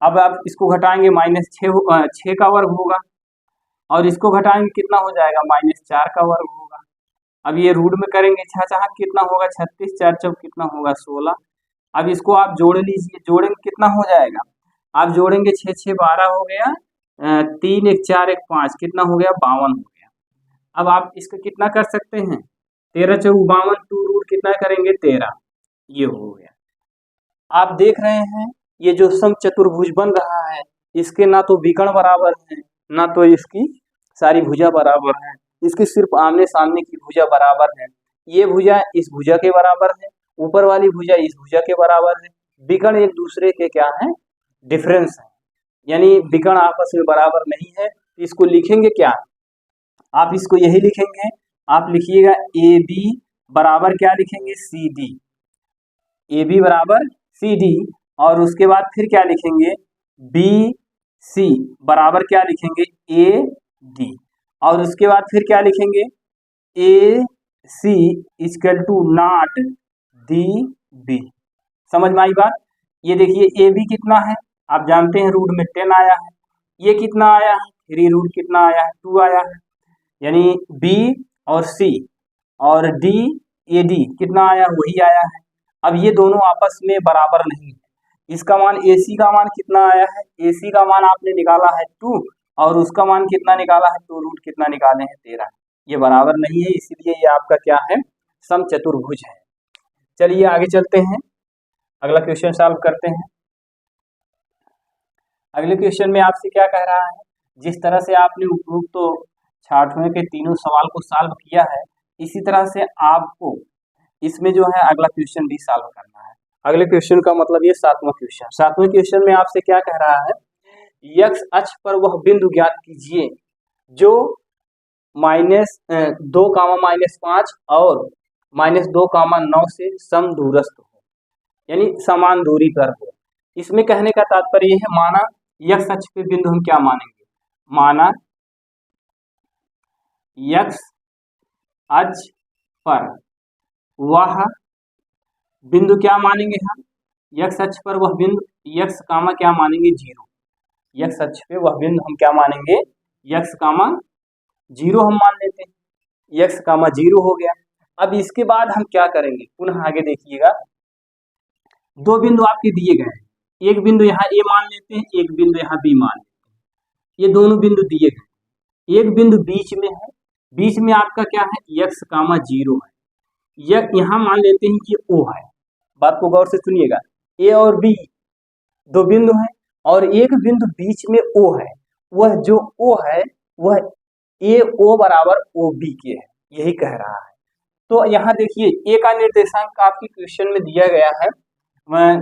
अब आप इसको घटाएंगे -6 का वर्ग होगा, और इसको घटाएंगे कितना हो जाएगा -4 का वर्ग होगा। अब ये रूट में करेंगे 6 कितना होगा 36, 4 चौक कितना होगा 16। अब इसको आप जोड़ लीजिए, जोड़ेंगे कितना हो जाएगा, आप जोड़ेंगे 6 6 12 हो गया, 3 1 4 1 5 कितना हो गया 52 हो गया। अब आप इसका कितना कर सकते हैं, 13 चौक 52, टू रूट कितना करेंगे 13, ये हो गया। आप देख रहे हैं ये जो समचतुर्भुज बन रहा है, इसके ना तो विकर्ण बराबर है, ना तो इसकी सारी भुजा बराबर है, इसकी सिर्फ आमने सामने की भुजा बराबर है। ये भुजा इस भुजा के बराबर है, ऊपर वाली भुजा इस भुजा के बराबर है। विकर्ण एक दूसरे के क्या है, डिफरेंस है, यानी विकर्ण आपस में बराबर नहीं है। इसको लिखेंगे क्या, आप इसको यही लिखेंगे, आप लिखिएगा ए बी बराबर क्या लिखेंगे सी डी, ए बी बराबर सी डी, और उसके बाद फिर क्या लिखेंगे बी सी बराबर क्या लिखेंगे ए डी, और उसके बाद फिर क्या लिखेंगे A C equal to not D B. समझ में आई बात। ये देखिए ए बी कितना है, आप जानते हैं रूट में 10 आया है, ये कितना आया है 3 रूट कितना आया है 2 आया है, यानी बी और सी और डी ए डी कितना आया वही आया है। अब ये दोनों आपस में बराबर नहीं है, इसका मान ए सी का मान कितना आया है, ए सी का मान आपने निकाला है 2, और उसका मान कितना निकाला है 2 रूट कितना निकाले हैं 13, ये बराबर नहीं है, इसीलिए ये आपका क्या है समचतुर्भुज है। चलिए आगे चलते हैं, अगला क्वेश्चन सॉल्व करते हैं। अगले क्वेश्चन में आपसे क्या कह रहा है, जिस तरह से आपने उपरोक्त तो छाठवें के तीनों सवाल को सॉल्व किया है, इसी तरह से आपको इसमें जो है अगला क्वेश्चन भी सॉल्व करना है। अगले क्वेश्चन का मतलब ये 7वां क्वेश्चन। 7वें क्वेश्चन में आपसे क्या कह रहा है, एक्स अक्ष पर वह बिंदु ज्ञात कीजिए जो -2, -5 और -2, 9 से समदूरस्थ हो, यानी समान दूरी पर हो। इसमें कहने का तात्पर्य है, माना एक्स अक्ष पे बिंदु हम क्या मानेंगे, माना एक्स अक्ष पर वह बिंदु क्या मानेंगे हम, एक्स अक्ष पर वह बिंदु एक्स कामा क्या मानेंगे 0, एक्स अक्ष पे वह बिंदु हम क्या मानेंगे एक्स कामा 0 हम मान लेते हैं, एक्स कामा 0 हो गया। अब इसके बाद हम क्या करेंगे, पुनः आगे देखिएगा, दो बिंदु आपके दिए गए हैं, एक बिंदु यहाँ ए मान लेते हैं, एक बिंदु यहाँ बी मान लेते हैं, ये दोनों बिंदु दिए गए, एक बिंदु बीच में है, बीच में आपका क्या है एक्स कामा 0 है, यहाँ मान लेते हैं कि ओ है। बात को गौर से सुनिएगा, ए और बी दो बिंदु हैं और एक बिंदु बीच में ओ है, वह जो ओ है वह ए ओ बराबर ओ बी के है, यही कह रहा है। तो यहाँ देखिए ए का निर्देशांक आपके क्वेश्चन में दिया गया है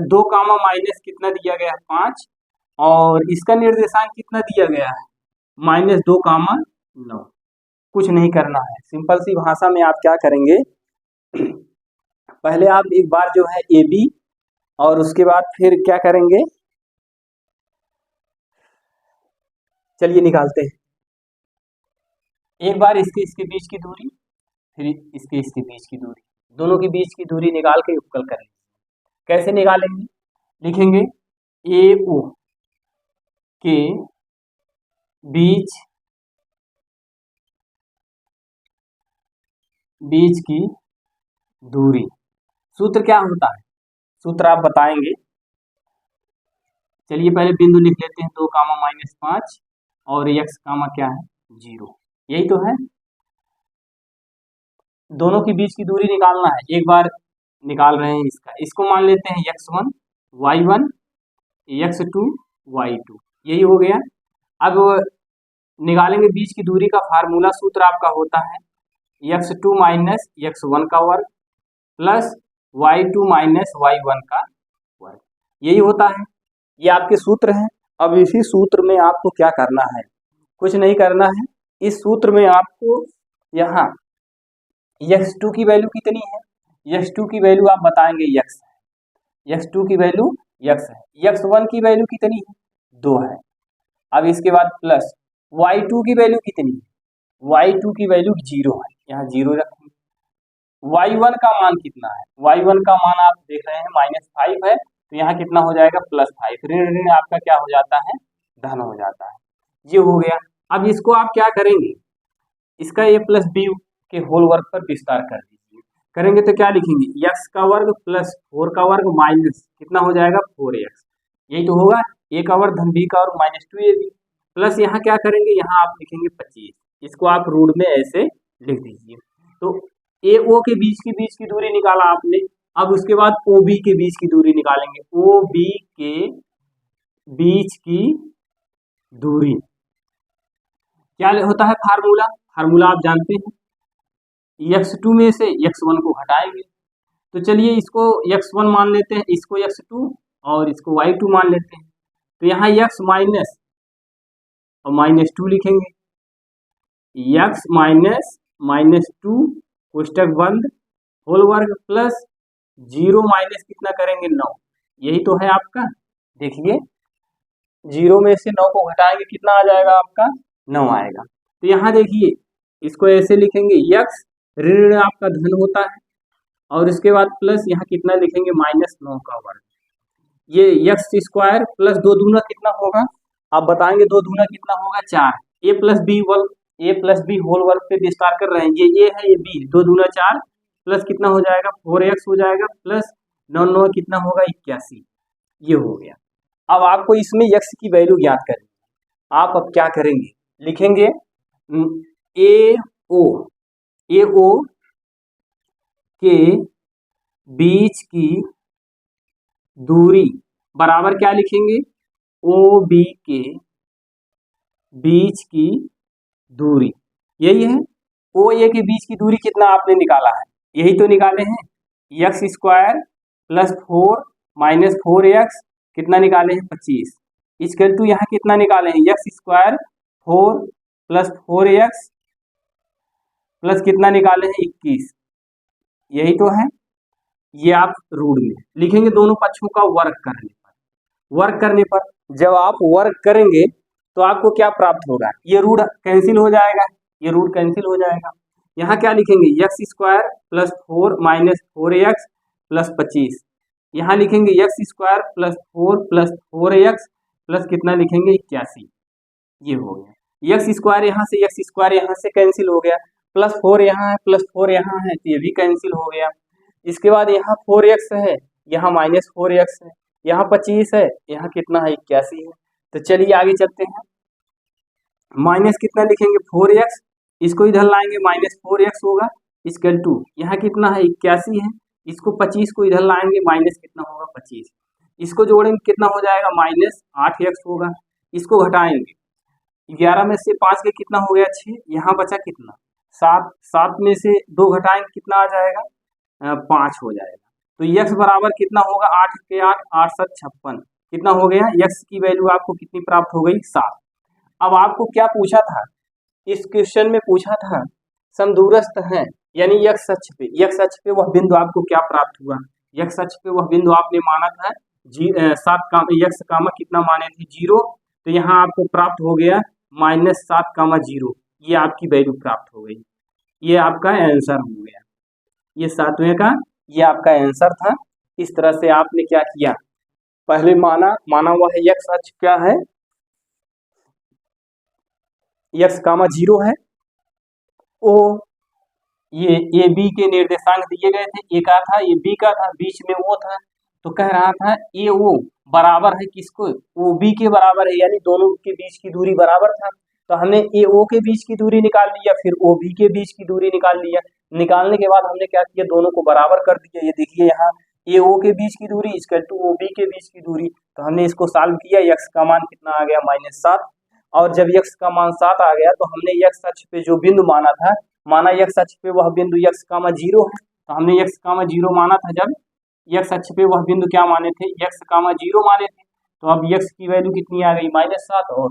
2 कामा माइनस कितना दिया गया है 5, और इसका निर्देशांक कितना दिया गया है -2 कामा 9। कुछ नहीं करना है, सिंपल सी भाषा में आप क्या करेंगे, पहले आप एक बार जो है ए बी और उसके बाद फिर क्या करेंगे, चलिए निकालते हैं, एक बार इसके बीच की दूरी, फिर इसके बीच की दूरी, दोनों के बीच की दूरी निकाल के उपकल करेंगे। कैसे निकालेंगे, लिखेंगे ए ओ के बीच की दूरी, सूत्र क्या होता है, सूत्र आप बताएंगे। चलिए पहले बिंदु लिख लेते हैं 2 कामा -5 और एक्स कामा क्या है 0, यही तो है। दोनों के बीच की दूरी निकालना है, एक बार निकाल रहे हैं इसका, इसको मान लेते हैं x1 y1 x2 y2, यही हो गया। अब निकालेंगे बीच की दूरी का फार्मूला, सूत्र आपका होता है x2 माइनस x1 का वर्ग प्लस y2 माइनस y1 का वर्ग, यही होता है, ये आपके सूत्र हैं। अब इसी सूत्र में आपको क्या करना है, कुछ नहीं करना है, इस सूत्र में आपको यहाँ x2 की वैल्यू कितनी है, x2 की वैल्यू आप बताएंगे x है, x2 की वैल्यू x है, x1 की वैल्यू कितनी है 2 है। अब इसके बाद प्लस y2 की वैल्यू कितनी है, y2 की वैल्यू 0 है, यहाँ 0 रखेंगे। y1 का मान कितना है, y1 का मान आप देख रहे हैं -5 है, तो यहाँ कितना हो जाएगा +5, ऋण ऋण आपका क्या हो जाता है धन हो जाता है, ये हो गया। अब इसको आप क्या करेंगे, इसका a प्लस बी के होल वर्ग पर विस्तार कर दीजिए। करेंगे तो क्या लिखेंगे, x का वर्ग प्लस 4 का वर्ग माइनस कितना हो जाएगा 4x, यही तो होगा, a का वर्ग धन b का वर्ग माइनस 2ab, प्लस यहाँ क्या करेंगे, यहाँ आप लिखेंगे 25, इसको आप रूट में ऐसे लिख दीजिए। तो ए ओ के बीच की दूरी निकाला आपने, अब उसके बाद ओ बी के बीच की दूरी निकालेंगे, ओ बी के बीच की दूरी क्या होता है, फार्मूला, फार्मूला आप जानते हैं, x2 में से x1 को हटाएंगे, तो चलिए इसको x1 मान लेते हैं, इसको x2 और इसको y2 मान लेते हैं, तो यहाँ x माइनस और -2 लिखेंगे, x माइनस -2 कोष्टक बंद होल वर्ग प्लस 0 माइनस कितना करेंगे 9, यही तो है आपका, देखिए 0 में से 9 को घटाएंगे कितना आ जाएगा आपका 9 आएगा। तो यहाँ देखिए इसको ऐसे लिखेंगे, x ऋण आपका धन होता है और इसके बाद प्लस यहाँ कितना लिखेंगे -9 का वर्ग, ये x स्क्वायर प्लस 2 दूना कितना होगा, आप बताएंगे 2 दूना कितना होगा 4, a प्लस बी होल वर्ग पे विस्तार कर रहे हैं, ये a है ये b, 2 दूना 4 प्लस कितना हो जाएगा 4x हो जाएगा प्लस 9 9 कितना होगा 81, ये हो गया। अब आपको इसमें x की वैल्यू ज्ञात करनी है, आप अब क्या करेंगे, लिखेंगे ए ओ के बीच की दूरी बराबर क्या लिखेंगे, ओ बी के बीच की दूरी, यही है, ओ ए के बीच की दूरी कितना आपने निकाला है, यही तो निकाले हैं, x square plus 4 minus 4x कितना निकाले हैं 25, इसके टू यहाँ कितना निकाले हैं x square 4 plus 4x plus कितना निकाले हैं 21, यही तो है, ये आप रूट में लिखेंगे दोनों पक्षों का वर्ग करने पर जब आप वर्ग करेंगे तो आपको क्या प्राप्त होगा, ये रूट कैंसिल हो जाएगा, ये रूट कैंसिल हो जाएगा, यहाँ क्या लिखेंगे x square plus 4 minus 4x plus 25, यहाँ लिखेंगे x square plus 4 plus 4x plus कितना लिखेंगे 81, ये हो गया, x स्क्वायर यहाँ से x स्क्वायर यहाँ से कैंसिल हो गया, प्लस 4 यहाँ है प्लस 4 यहाँ है तो ये भी कैंसिल हो गया, इसके बाद यहाँ 4x है यहाँ माइनस 4x है, यहाँ 25 है यहाँ कितना है 81 है, तो चलिए आगे चलते हैं, माइनस कितना लिखेंगे 4x, इसको इधर लाएंगे माइनस 4x होगा इसकल टू यहाँ कितना है 81 है, इसको 25 को इधर लाएंगे माइनस कितना होगा 25, इसको जोड़ेंगे कितना हो जाएगा माइनस 8x होगा, इसको घटाएंगे 11 में से 5 के कितना हो गया 6, यहाँ बचा कितना 7, 7 में से 2 घटाएंगे कितना आ जाएगा 5 हो जाएगा, तो x बराबर कितना होगा 8 के 8 8 7 56, कितना हो गया x की वैल्यू आपको कितनी प्राप्त हो गई 7। अब आपको क्या पूछा था, इस क्वेश्चन में पूछा था समदूरस्थ है, यानी x अक्ष पे वह बिंदु आपको क्या प्राप्त हुआ, x अक्ष पे वह बिंदु आपने माना था 7 कामा कितना माने थे 0, तो यहाँ आपको प्राप्त हो गया -7,0, ये आपकी वैल्यू प्राप्त हो गई, ये आपका आंसर हो गया, ये 7वें का ये आपका आंसर था। इस तरह से आपने क्या किया, पहले माना हुआ है x अक्ष क्या है x,0 है, ओ ये ए बी के निर्देशांक दिए गए थे, ए का था ये बी का था, बीच में ओ था, तो कह रहा था ए ओ बराबर है किसको ओ बी के बराबर है, यानी दोनों के बीच की दूरी बराबर था, तो हमने ए ओ के बीच की दूरी निकाल लिया, फिर ओ बी के बीच की दूरी निकाल लिया, निकालने के बाद हमने क्या किया दोनों को बराबर कर दिया, ये देखिए यहाँ ए ओ के बीच की दूरी इसके टू ओ बी के बीच की दूरी, तो हमने इसको सॉल्व किया, x का मान कितना आ गया -7, और जब x का मान 7 आ गया तो हमने x अक्ष पे जो बिंदु माना था, माना x अक्ष पे वह बिंदु x,0 है, तो हमने x,0 माना था, जब x अक्ष पे वह बिंदु क्या माने थे x,0 माने थे, तो अब x की वैल्यू कितनी आ गई -7 और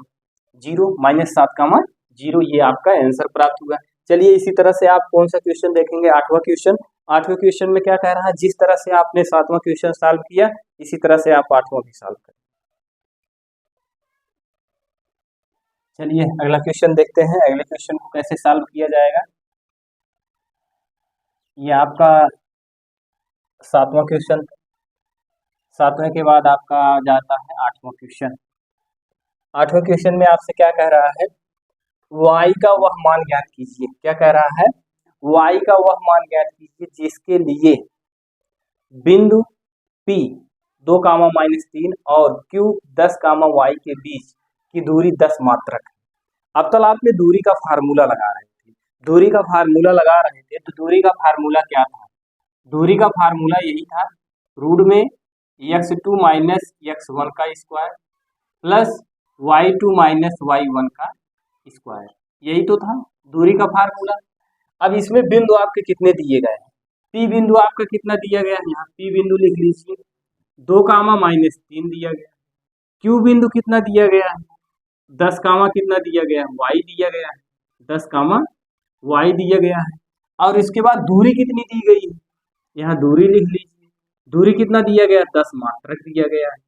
0 -7,0, ये आपका आंसर प्राप्त हुआ। चलिए इसी तरह से आप कौन सा क्वेश्चन देखेंगे, 8वां क्वेश्चन में क्या कह रहा है, जिस तरह से आपने 7वां क्वेश्चन सॉल्व किया इसी तरह से आप 8वां भी सॉल्व करें। चलिए अगला क्वेश्चन देखते हैं, अगले क्वेश्चन को कैसे सॉल्व किया जाएगा। ये आपका 7वां क्वेश्चन, 7वें के बाद आपका जाता है 8वां क्वेश्चन। 8वें क्वेश्चन में आपसे क्या कह रहा है, y का वह मान ज्ञात कीजिए, क्या कह रहा है y का वह मान ज्ञात कीजिए जिसके लिए बिंदु P 2, -3 और Q 10, y के बीच की दूरी 10 मात्रक है। अब तक आपने दूरी का फार्मूला लगा रहे थे, तो दूरी का फार्मूला क्या था? दूरी का फार्मूला यही था, रूट में x2 माइनस x1 का square plus y2 minus y1 का स्क्वायर, यही तो था दूरी का फार्मूला। अब इसमें बिंदु आपके कितने दिए गए हैं? P बिंदु आपका कितना दिया गया है? यहाँ P बिंदु लिख लीजिए, 2, -3 दिया गया। Q बिंदु कितना दिया गया है? 10, कितना दिया गया है? y दिया गया है, 10, y दिया गया है। और इसके बाद दूरी कितनी दी गई है? यहाँ दूरी लिख लीजिए, दूरी कितना दिया गया? 10 मात्रक दिया गया है।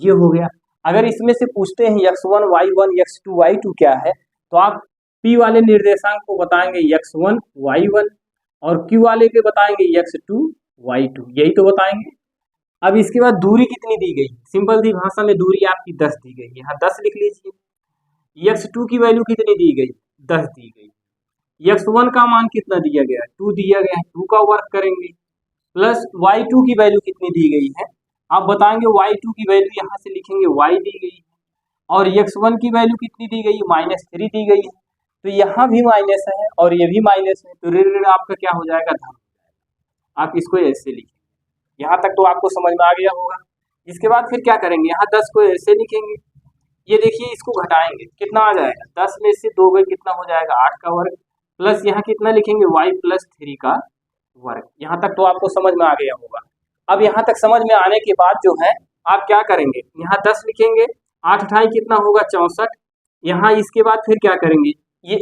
ये हो गया। अगर इसमें से पूछते हैं x1 y1 x2 y2 क्या है, तो आप P वाले निर्देशांक को बताएंगे x1 y1 और Q वाले के बताएंगे x2 y2, यही तो बताएंगे। अब इसके बाद दूरी कितनी दी गई? सिंपल सी भाषा में दूरी आपकी 10 दी गई, यहाँ 10 लिख लीजिए। x2 की वैल्यू कितनी दी गई? 10 दी गई। x1 का मान कितना दिया गया? 2 दिया गया है, 2 का वर्क करेंगे प्लस y2 की वैल्यू कितनी दी गई है? आप बताएंगे y2 की वैल्यू यहाँ से लिखेंगे y दी गई है, और x1 की वैल्यू कितनी दी गई? -3 दी गई है। तो यहाँ भी माइनस है और ये भी माइनस है, तो ऋण आपका क्या हो जाएगा? धन। आप इसको ऐसे लिखेंगे। यहाँ तक तो आपको समझ में आ गया होगा। इसके बाद फिर क्या करेंगे? यहाँ 10 को ऐसे लिखेंगे, ये देखिए इसको घटाएंगे, कितना आ जाएगा? 10 में से 2 गए, कितना हो जाएगा? 8 का वर्ग, प्लस यहाँ कितना लिखेंगे? y + 3 का वर्ग। यहाँ तक तो आपको समझ में आ गया होगा। अब यहाँ तक समझ में आने के बाद जो है आप क्या करेंगे? यहाँ 10 लिखेंगे, 8 × 8 कितना होगा? 64। यहाँ इसके बाद फिर क्या करेंगे? ये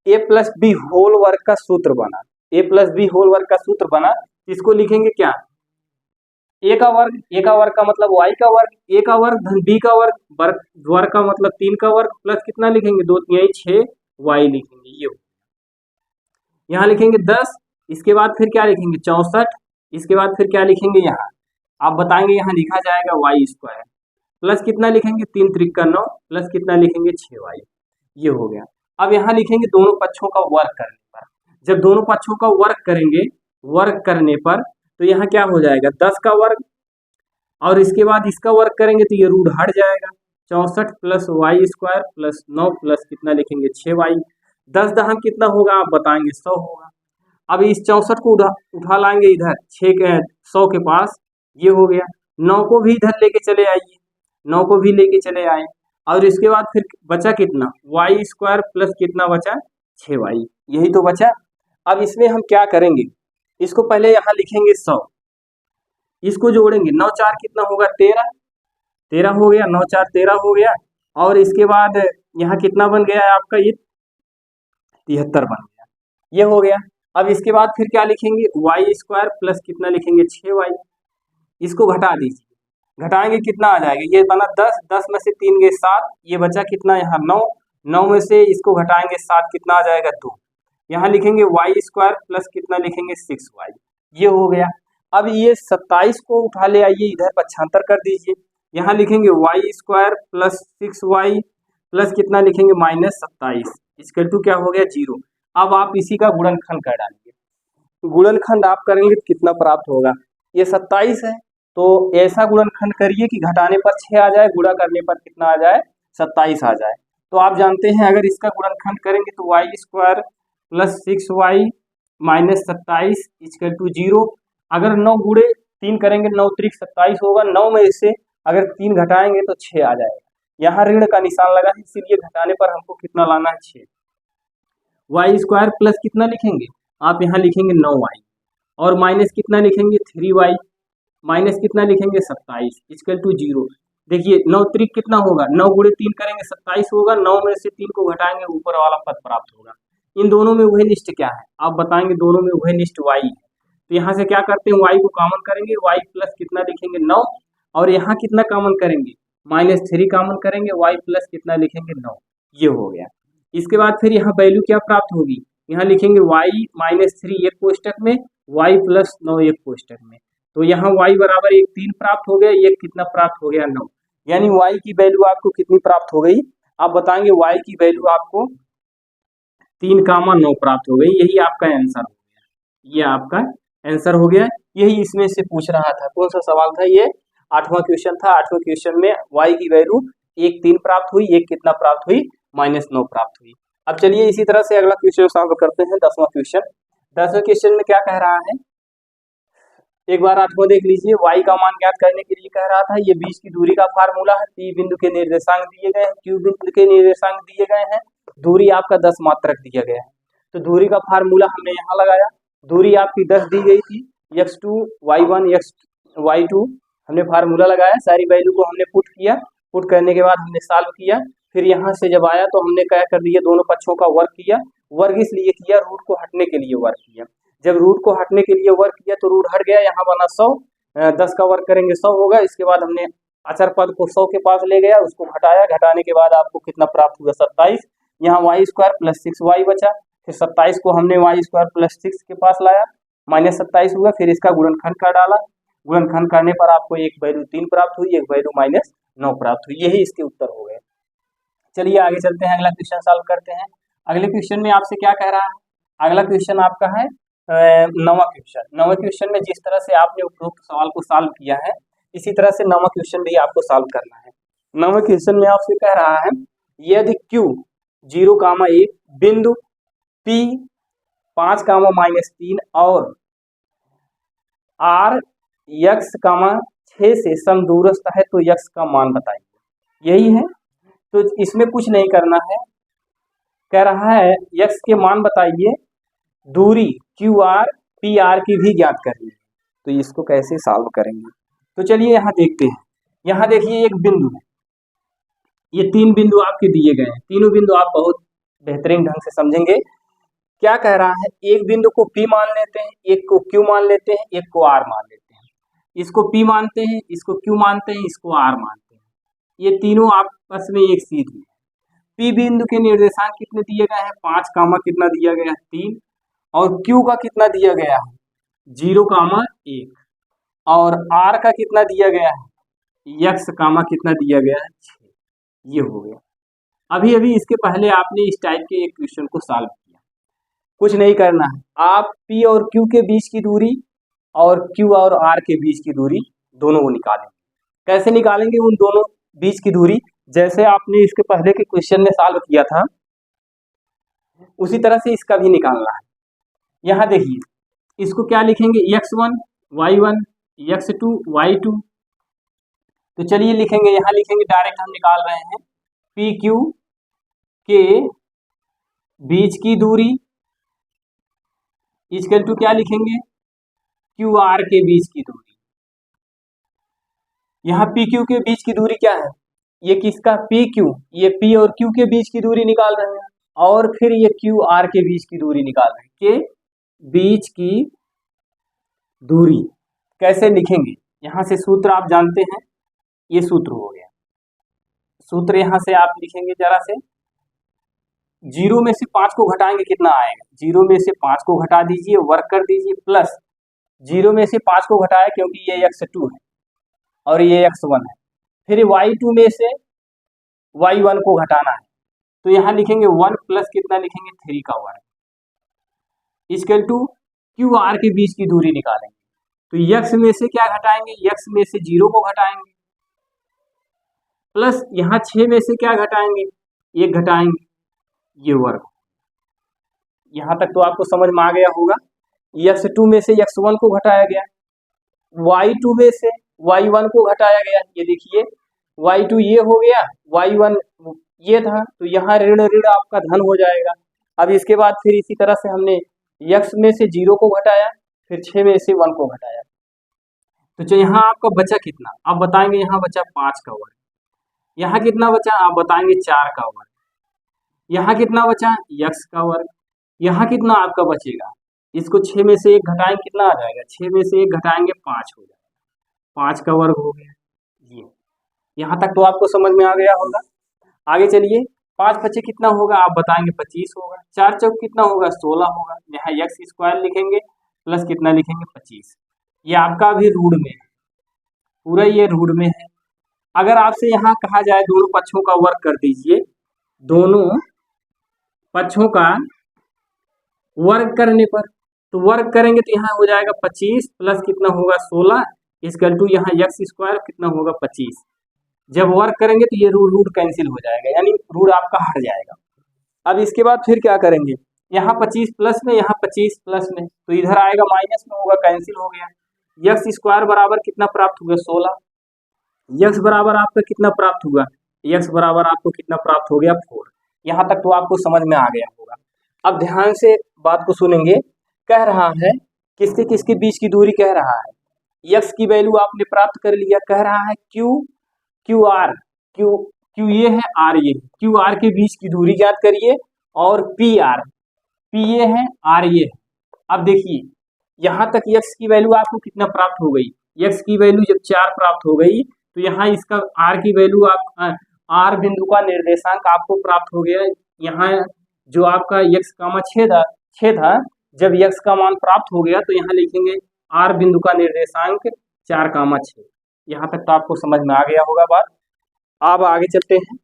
a + b होल वर्ग का सूत्र बना, a + b होल वर्ग का सूत्र बना, इसको लिखेंगे क्या? a का वर्ग का मतलब y का वर्ग, a का वर्ग धन b का वर्ग का मतलब 3 का वर्ग, प्लस कितना लिखेंगे? 2 × 6 y लिखेंगे। ये यहाँ लिखेंगे 10, इसके बाद फिर क्या लिखेंगे? 64, इसके बाद फिर क्या लिखेंगे? यहाँ आप बताएंगे, यहाँ लिखा जाएगा y² प्लस कितना लिखेंगे? 3 × 3 = 9 प्लस कितना लिखेंगे? 6y। ये हो गया। अब यहाँ लिखेंगे दोनों पक्षों का वर्ग करने पर, जब दोनों पक्षों का वर्ग करेंगे, वर्ग करने पर तो यहाँ क्या हो जाएगा? 10 का वर्ग, और इसके बाद इसका वर्ग करेंगे तो ये रूट हट जाएगा। 64 + y² प्लस 9 प्लस कितना लिखेंगे? 6y। 10 दहम कितना होगा? आप बताएंगे 100 होगा। अब इस 64 को उठा लाएंगे इधर 100 के पास, ये हो गया। 9 को भी इधर लेके चले आइए, 9 को भी लेके चले आए, और इसके बाद फिर बचा कितना? y² प्लस कितना बचा? 6y, यही तो बचा। अब इसमें हम क्या करेंगे? इसको पहले यहाँ लिखेंगे 100, इसको जोड़ेंगे, 9 × 4 कितना होगा? 13 हो गया, 9 × 4 13 हो गया, और इसके बाद यहाँ कितना बन गया है आपका? ये 73 बन गया, ये हो गया। अब इसके बाद फिर क्या लिखेंगे? y² प्लस कितना लिखेंगे? 6y। इसको घटा दीजिए, घटाएंगे कितना आ जाएगा? ये बना 10, 10 में से 3 गए 7, ये बचा कितना? यहाँ 9, 9 में से इसको घटाएंगे 7, कितना आ जाएगा? 2। यहाँ लिखेंगे y² प्लस कितना लिखेंगे? 6y। ये हो गया। अब ये 27 को उठा ले आइए इधर, 75 कर दीजिए, यहाँ लिखेंगे y² प्लस 6y प्लस कितना लिखेंगे? -27 = क्या हो गया? 0। अब आप इसी का गुणनखंड कर डालिए, गुणनखंड आप करेंगे तो कितना प्राप्त होगा? ये 27 है, तो ऐसा गुणनखंड करिए कि घटाने पर 6 आ जाए, गुणा करने पर कितना आ जाए? 27 आ जाए। तो आप जानते हैं अगर इसका गुणनखंड करेंगे तो y² प्लस 6y माइनस 27 = 0। अगर 9 गुणे 3 करेंगे, 9 × 3 = 27 होगा, 9 में से अगर 3 घटाएंगे तो 6 आ जाएगा। यहाँ ऋण का निशान लगा है, इसीलिए घटाने पर हमको कितना लाना है? 6। y² प्लस कितना लिखेंगे? आप यहाँ लिखेंगे 9y, और माइनस कितना लिखेंगे? 3y, माइनस कितना लिखेंगे? 27 = 0। देखिए 9 × 3 कितना होगा? 9 गुणे 3 करेंगे 27 होगा, 9 में से 3 को घटाएंगे, ऊपर वाला पद प्राप्त होगा। इन दोनों में उभयनिष्ठ क्या है? आप बताएंगे दोनों में उभयनिष्ठ y है। तो यहाँ से क्या करते हैं? y को कॉमन करेंगे, y प्लस कितना लिखेंगे? 9, और यहाँ कितना कॉमन करेंगे? -3 कॉमन करेंगे, y प्लस कितना लिखेंगे? 9। ये हो गया। इसके बाद फिर यहाँ वैल्यू क्या प्राप्त होगी? यहाँ लिखेंगे y -3 एक कोष्टक में, y प्लस 9 एक कोष्टक में, तो यहाँ y बराबर 1 3 प्राप्त हो गया, ये कितना प्राप्त हो गया? 9। यानी y की वैल्यू आपको कितनी प्राप्त हो गई? आप बताएंगे y की वैल्यू आपको 3,9 प्राप्त हो गई। यही आपका आंसर हो गया, ये आपका आंसर हो गया। यही इसमें से पूछ रहा था। कौन सा सवाल था ये? 8वां क्वेश्चन था। 8वें क्वेश्चन में y की वैल्यू 1,3 प्राप्त हुई, 1 कितना प्राप्त हुई? -9 प्राप्त हुई। अब चलिए इसी तरह से अगला क्वेश्चन सॉल्व करते हैं, 10वां क्वेश्चन। 10वें क्वेश्चन में क्या कह रहा है, एक बार 8वां देख लीजिए। y का मान ज्ञात करने के लिए कह रहा था, ये बीच की दूरी का फार्मूला है। P बिंदु के निर्देशांक दिए गए हैं, Q बिंदु के निर्देशांक दिए गए हैं, दूरी आपका 10 मात्रक दिया गया है। तो दूरी का फार्मूला हमने यहाँ लगाया। दूरी आपकी 10 दी गई थी, x2 y1 y2 हमने फार्मूला लगाया, सारी वैल्यू को हमने पुट किया। पुट करने के बाद हमने सॉल्व किया। फिर यहाँ से जब आया तो हमने क्या कर दिया, दोनों पक्षों का वर्ग किया। वर्ग इसलिए किया, रूट को हटने के लिए वर्ग किया। जब रूट को हटने के लिए वर्ग किया तो रूट हट गया, यहाँ बना 100। 10 का वर्ग करेंगे 100 होगा। इसके बाद हमने अचर पद को 100 के पास ले गया, उसको घटाया। घटाने के बाद आपको कितना प्राप्त हुआ? 27। यहाँ y² + 6y बचा। फिर 27 को हमने y² + 6 के पास लाया, -27 हुआ। फिर इसका गुणनखंड कर डाला। गुणनखंड करने पर आपको एक वैल्यू 3 प्राप्त हुई, एक वैल्यू -9 प्राप्त हुई। यही इसके उत्तर हो गए। चलिए आगे चलते हैं, अगला क्वेश्चन सॉल्व करते हैं। अगले क्वेश्चन में आपसे क्या कह रहा है? अगला क्वेश्चन आपका है 9वां क्वेश्चन। 9वें क्वेश्चन में जिस तरह से आपने उपरोक्त सवाल को सॉल्व किया है, इसी तरह से 9वां क्वेश्चन भी आपको सॉल्व करना है। 9वें क्वेश्चन में आपसे कह रहा है, यदि Q 0,1 बिंदु P 5,-3 और R x, 6 से समदूरस्थ है तो x का मान बताइए। यही है, तो इसमें कुछ नहीं करना है। कह रहा है x के मान बताइए, दूरी QR PR की भी ज्ञात करिए। तो इसको कैसे सॉल्व करेंगे? तो चलिए यहाँ देखते हैं। यहाँ देखिए एक बिंदु है, ये 3 बिंदु आपके दिए गए हैं। तीनों बिंदु आप बहुत बेहतरीन ढंग से समझेंगे। क्या कह रहा है, एक बिंदु को P मान लेते हैं, एक को Q मान लेते हैं, एक को R मान लेते हैं। इसको P मानते हैं, इसको Q मानते हैं, इसको R मानते हैं। ये तीनों आपस में एक सीधी है। P बिंदु के निर्देशांक कितने दिए गए हैं? 5, कितना दिया गया है? 3। और Q का कितना दिया गया है? 0,1। और R का कितना दिया गया है? x, कितना दिया गया है? 6। ये हो गया। अभी अभी इसके पहले आपने इस टाइप के एक क्वेश्चन को सॉल्व किया। कुछ नहीं करना है, आप P और Q के बीच की दूरी और Q और R के बीच की दूरी दोनों को निकालेंगे। कैसे निकालेंगे उन दोनों बीच की दूरी? जैसे आपने इसके पहले के क्वेश्चन में सॉल्व किया था, उसी तरह से इसका भी निकालना है। यहाँ देखिए, इसको क्या लिखेंगे? x1 y1 x2 y2। तो चलिए लिखेंगे, यहाँ लिखेंगे, डायरेक्ट हम निकाल रहे हैं। PQ के बीच की दूरी इक्वल टू क्या लिखेंगे? QR के बीच की दूरी। यहाँ PQ के बीच की दूरी क्या है? ये किसका? PQ, ये P और Q के बीच की दूरी निकाल रहे हैं। और फिर ये QR के बीच की दूरी निकाल रहे हैं। के बीच की दूरी कैसे लिखेंगे? यहाँ से सूत्र आप जानते हैं, ये सूत्र हो गया। सूत्र यहाँ से आप लिखेंगे जरा से। 0 में से 5 को घटाएंगे, कितना आएगा? 0 में से 5 को घटा दीजिए, वर्क कर दीजिए, प्लस 0 में से 5 को घटाया क्योंकि ये x2 है और ये x1 है। फिर y2 में से y1 को घटाना है, तो यहाँ लिखेंगे 1 प्लस कितना लिखेंगे? 3 का वर्ग इक्वल टू QR के बीच की दूरी निकालेंगे। तो x में से क्या घटाएंगे? x में से 0 को घटाएंगे, प्लस यहाँ 6 में से क्या घटाएंगे? 1 घटाएंगे, ये वर्ग। यहाँ तक तो आपको समझ में आ गया होगा। x2 में से x1 को घटाया गया, y2 में से y1 को घटाया गया। ये देखिए, y2 ये हो गया, y1 ये था, तो यहाँ ऋण ऋण आपका धन हो जाएगा। अब इसके बाद फिर इसी तरह से हमने x में से 0 को घटाया, फिर 6 में से 1 को घटाया। तो यहाँ आपका बचा कितना? आप बताएंगे यहाँ बचा 5 का वर्ग। यहाँ कितना बचा? आप बताएंगे 4 का वर्ग। यहाँ कितना बचा? x का वर्ग। यहाँ कितना आपका बचेगा? इसको 6 में से 1 घटाएंगे, कितना आ जाएगा? 6 में से 1 घटाएंगे 5 हो जाएगा। 5 का वर्ग हो गया। ये यहाँ तक तो आपको समझ में आ गया होगा। आगे चलिए, 5 बचे कितना होगा? आप बताएंगे 25 होगा। 4 चौक कितना होगा? 16 होगा। यहाँ x² लिखेंगे, प्लस कितना लिखेंगे? 25। ये आपका भी रूढ़ में है, पूरा ये रूढ़ में है। अगर आपसे यहाँ कहा जाए दोनों पक्षों का वर्ग कर दीजिए, दोनों पक्षों का वर्ग करने पर, तो वर्ग करेंगे तो यहाँ हो जाएगा 25 प्लस कितना होगा 16 इसकल टू यहाँ एक्स स्क्वायर कितना होगा 25। जब वर्ग करेंगे तो ये रूट रूट कैंसिल हो जाएगा, यानी रूट आपका हट जाएगा। अब इसके बाद फिर क्या करेंगे, यहाँ 25 प्लस में, यहाँ 25 प्लस में, तो इधर आएगा माइनस में होगा, कैंसिल हो गया। एक्स स्क्वायर बराबर कितना प्राप्त हुआ 16। एक्स बराबर आपका कितना प्राप्त हुआ, एक्स बराबर आपको कितना प्राप्त हो गया 4। यहाँ तक तो आपको समझ में आ गया होगा। अब ध्यान से बात को सुनेंगे। कह रहा है किसके किसके बीच की दूरी कह रहा है, एक्स की वैल्यू आपने प्राप्त कर लिया, कह रहा है क्यू आर, क्यू ये है, आर ये है, क्यू आर के बीच की दूरी ज्ञात करिए, और पी ये है, आर ये है। अब देखिए यहाँ तक एक्स की वैल्यू आपको कितना प्राप्त हो गई, एक्स की वैल्यू जब 4 प्राप्त हो गई तो यहाँ इसका आर की वैल्यू आप आर बिंदु का निर्देशांक आपको प्राप्त हो गया। यहाँ जो आपका एक्स कामा 6 था, जब एक्स का मान प्राप्त हो गया तो यहाँ लिखेंगे आर बिंदु का निर्देशांक 4,6। यहाँ तक तो आपको समझ में आ गया होगा बात। अब आगे चलते हैं,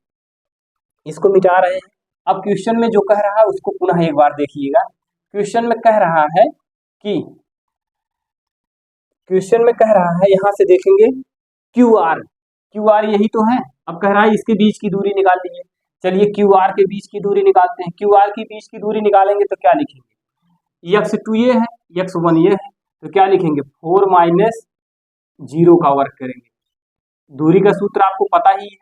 इसको मिटा रहे हैं। अब क्वेश्चन में जो कह रहा है उसको पुनः एक बार देखिएगा। क्वेश्चन में कह रहा है कि यहाँ से देखेंगे क्यू आर यही तो है। अब कह रहा है इसके बीच की दूरी निकाल लीजिए। चलिए क्यू आर के बीच की दूरी निकालते हैं। क्यू आर के बीच की दूरी निकालेंगे तो क्या लिखेंगे, x2 ये है, x1 ये है, तो क्या लिखेंगे 4 माइनस 0 का वर्ग करेंगे। दूरी का सूत्र आपको पता ही है।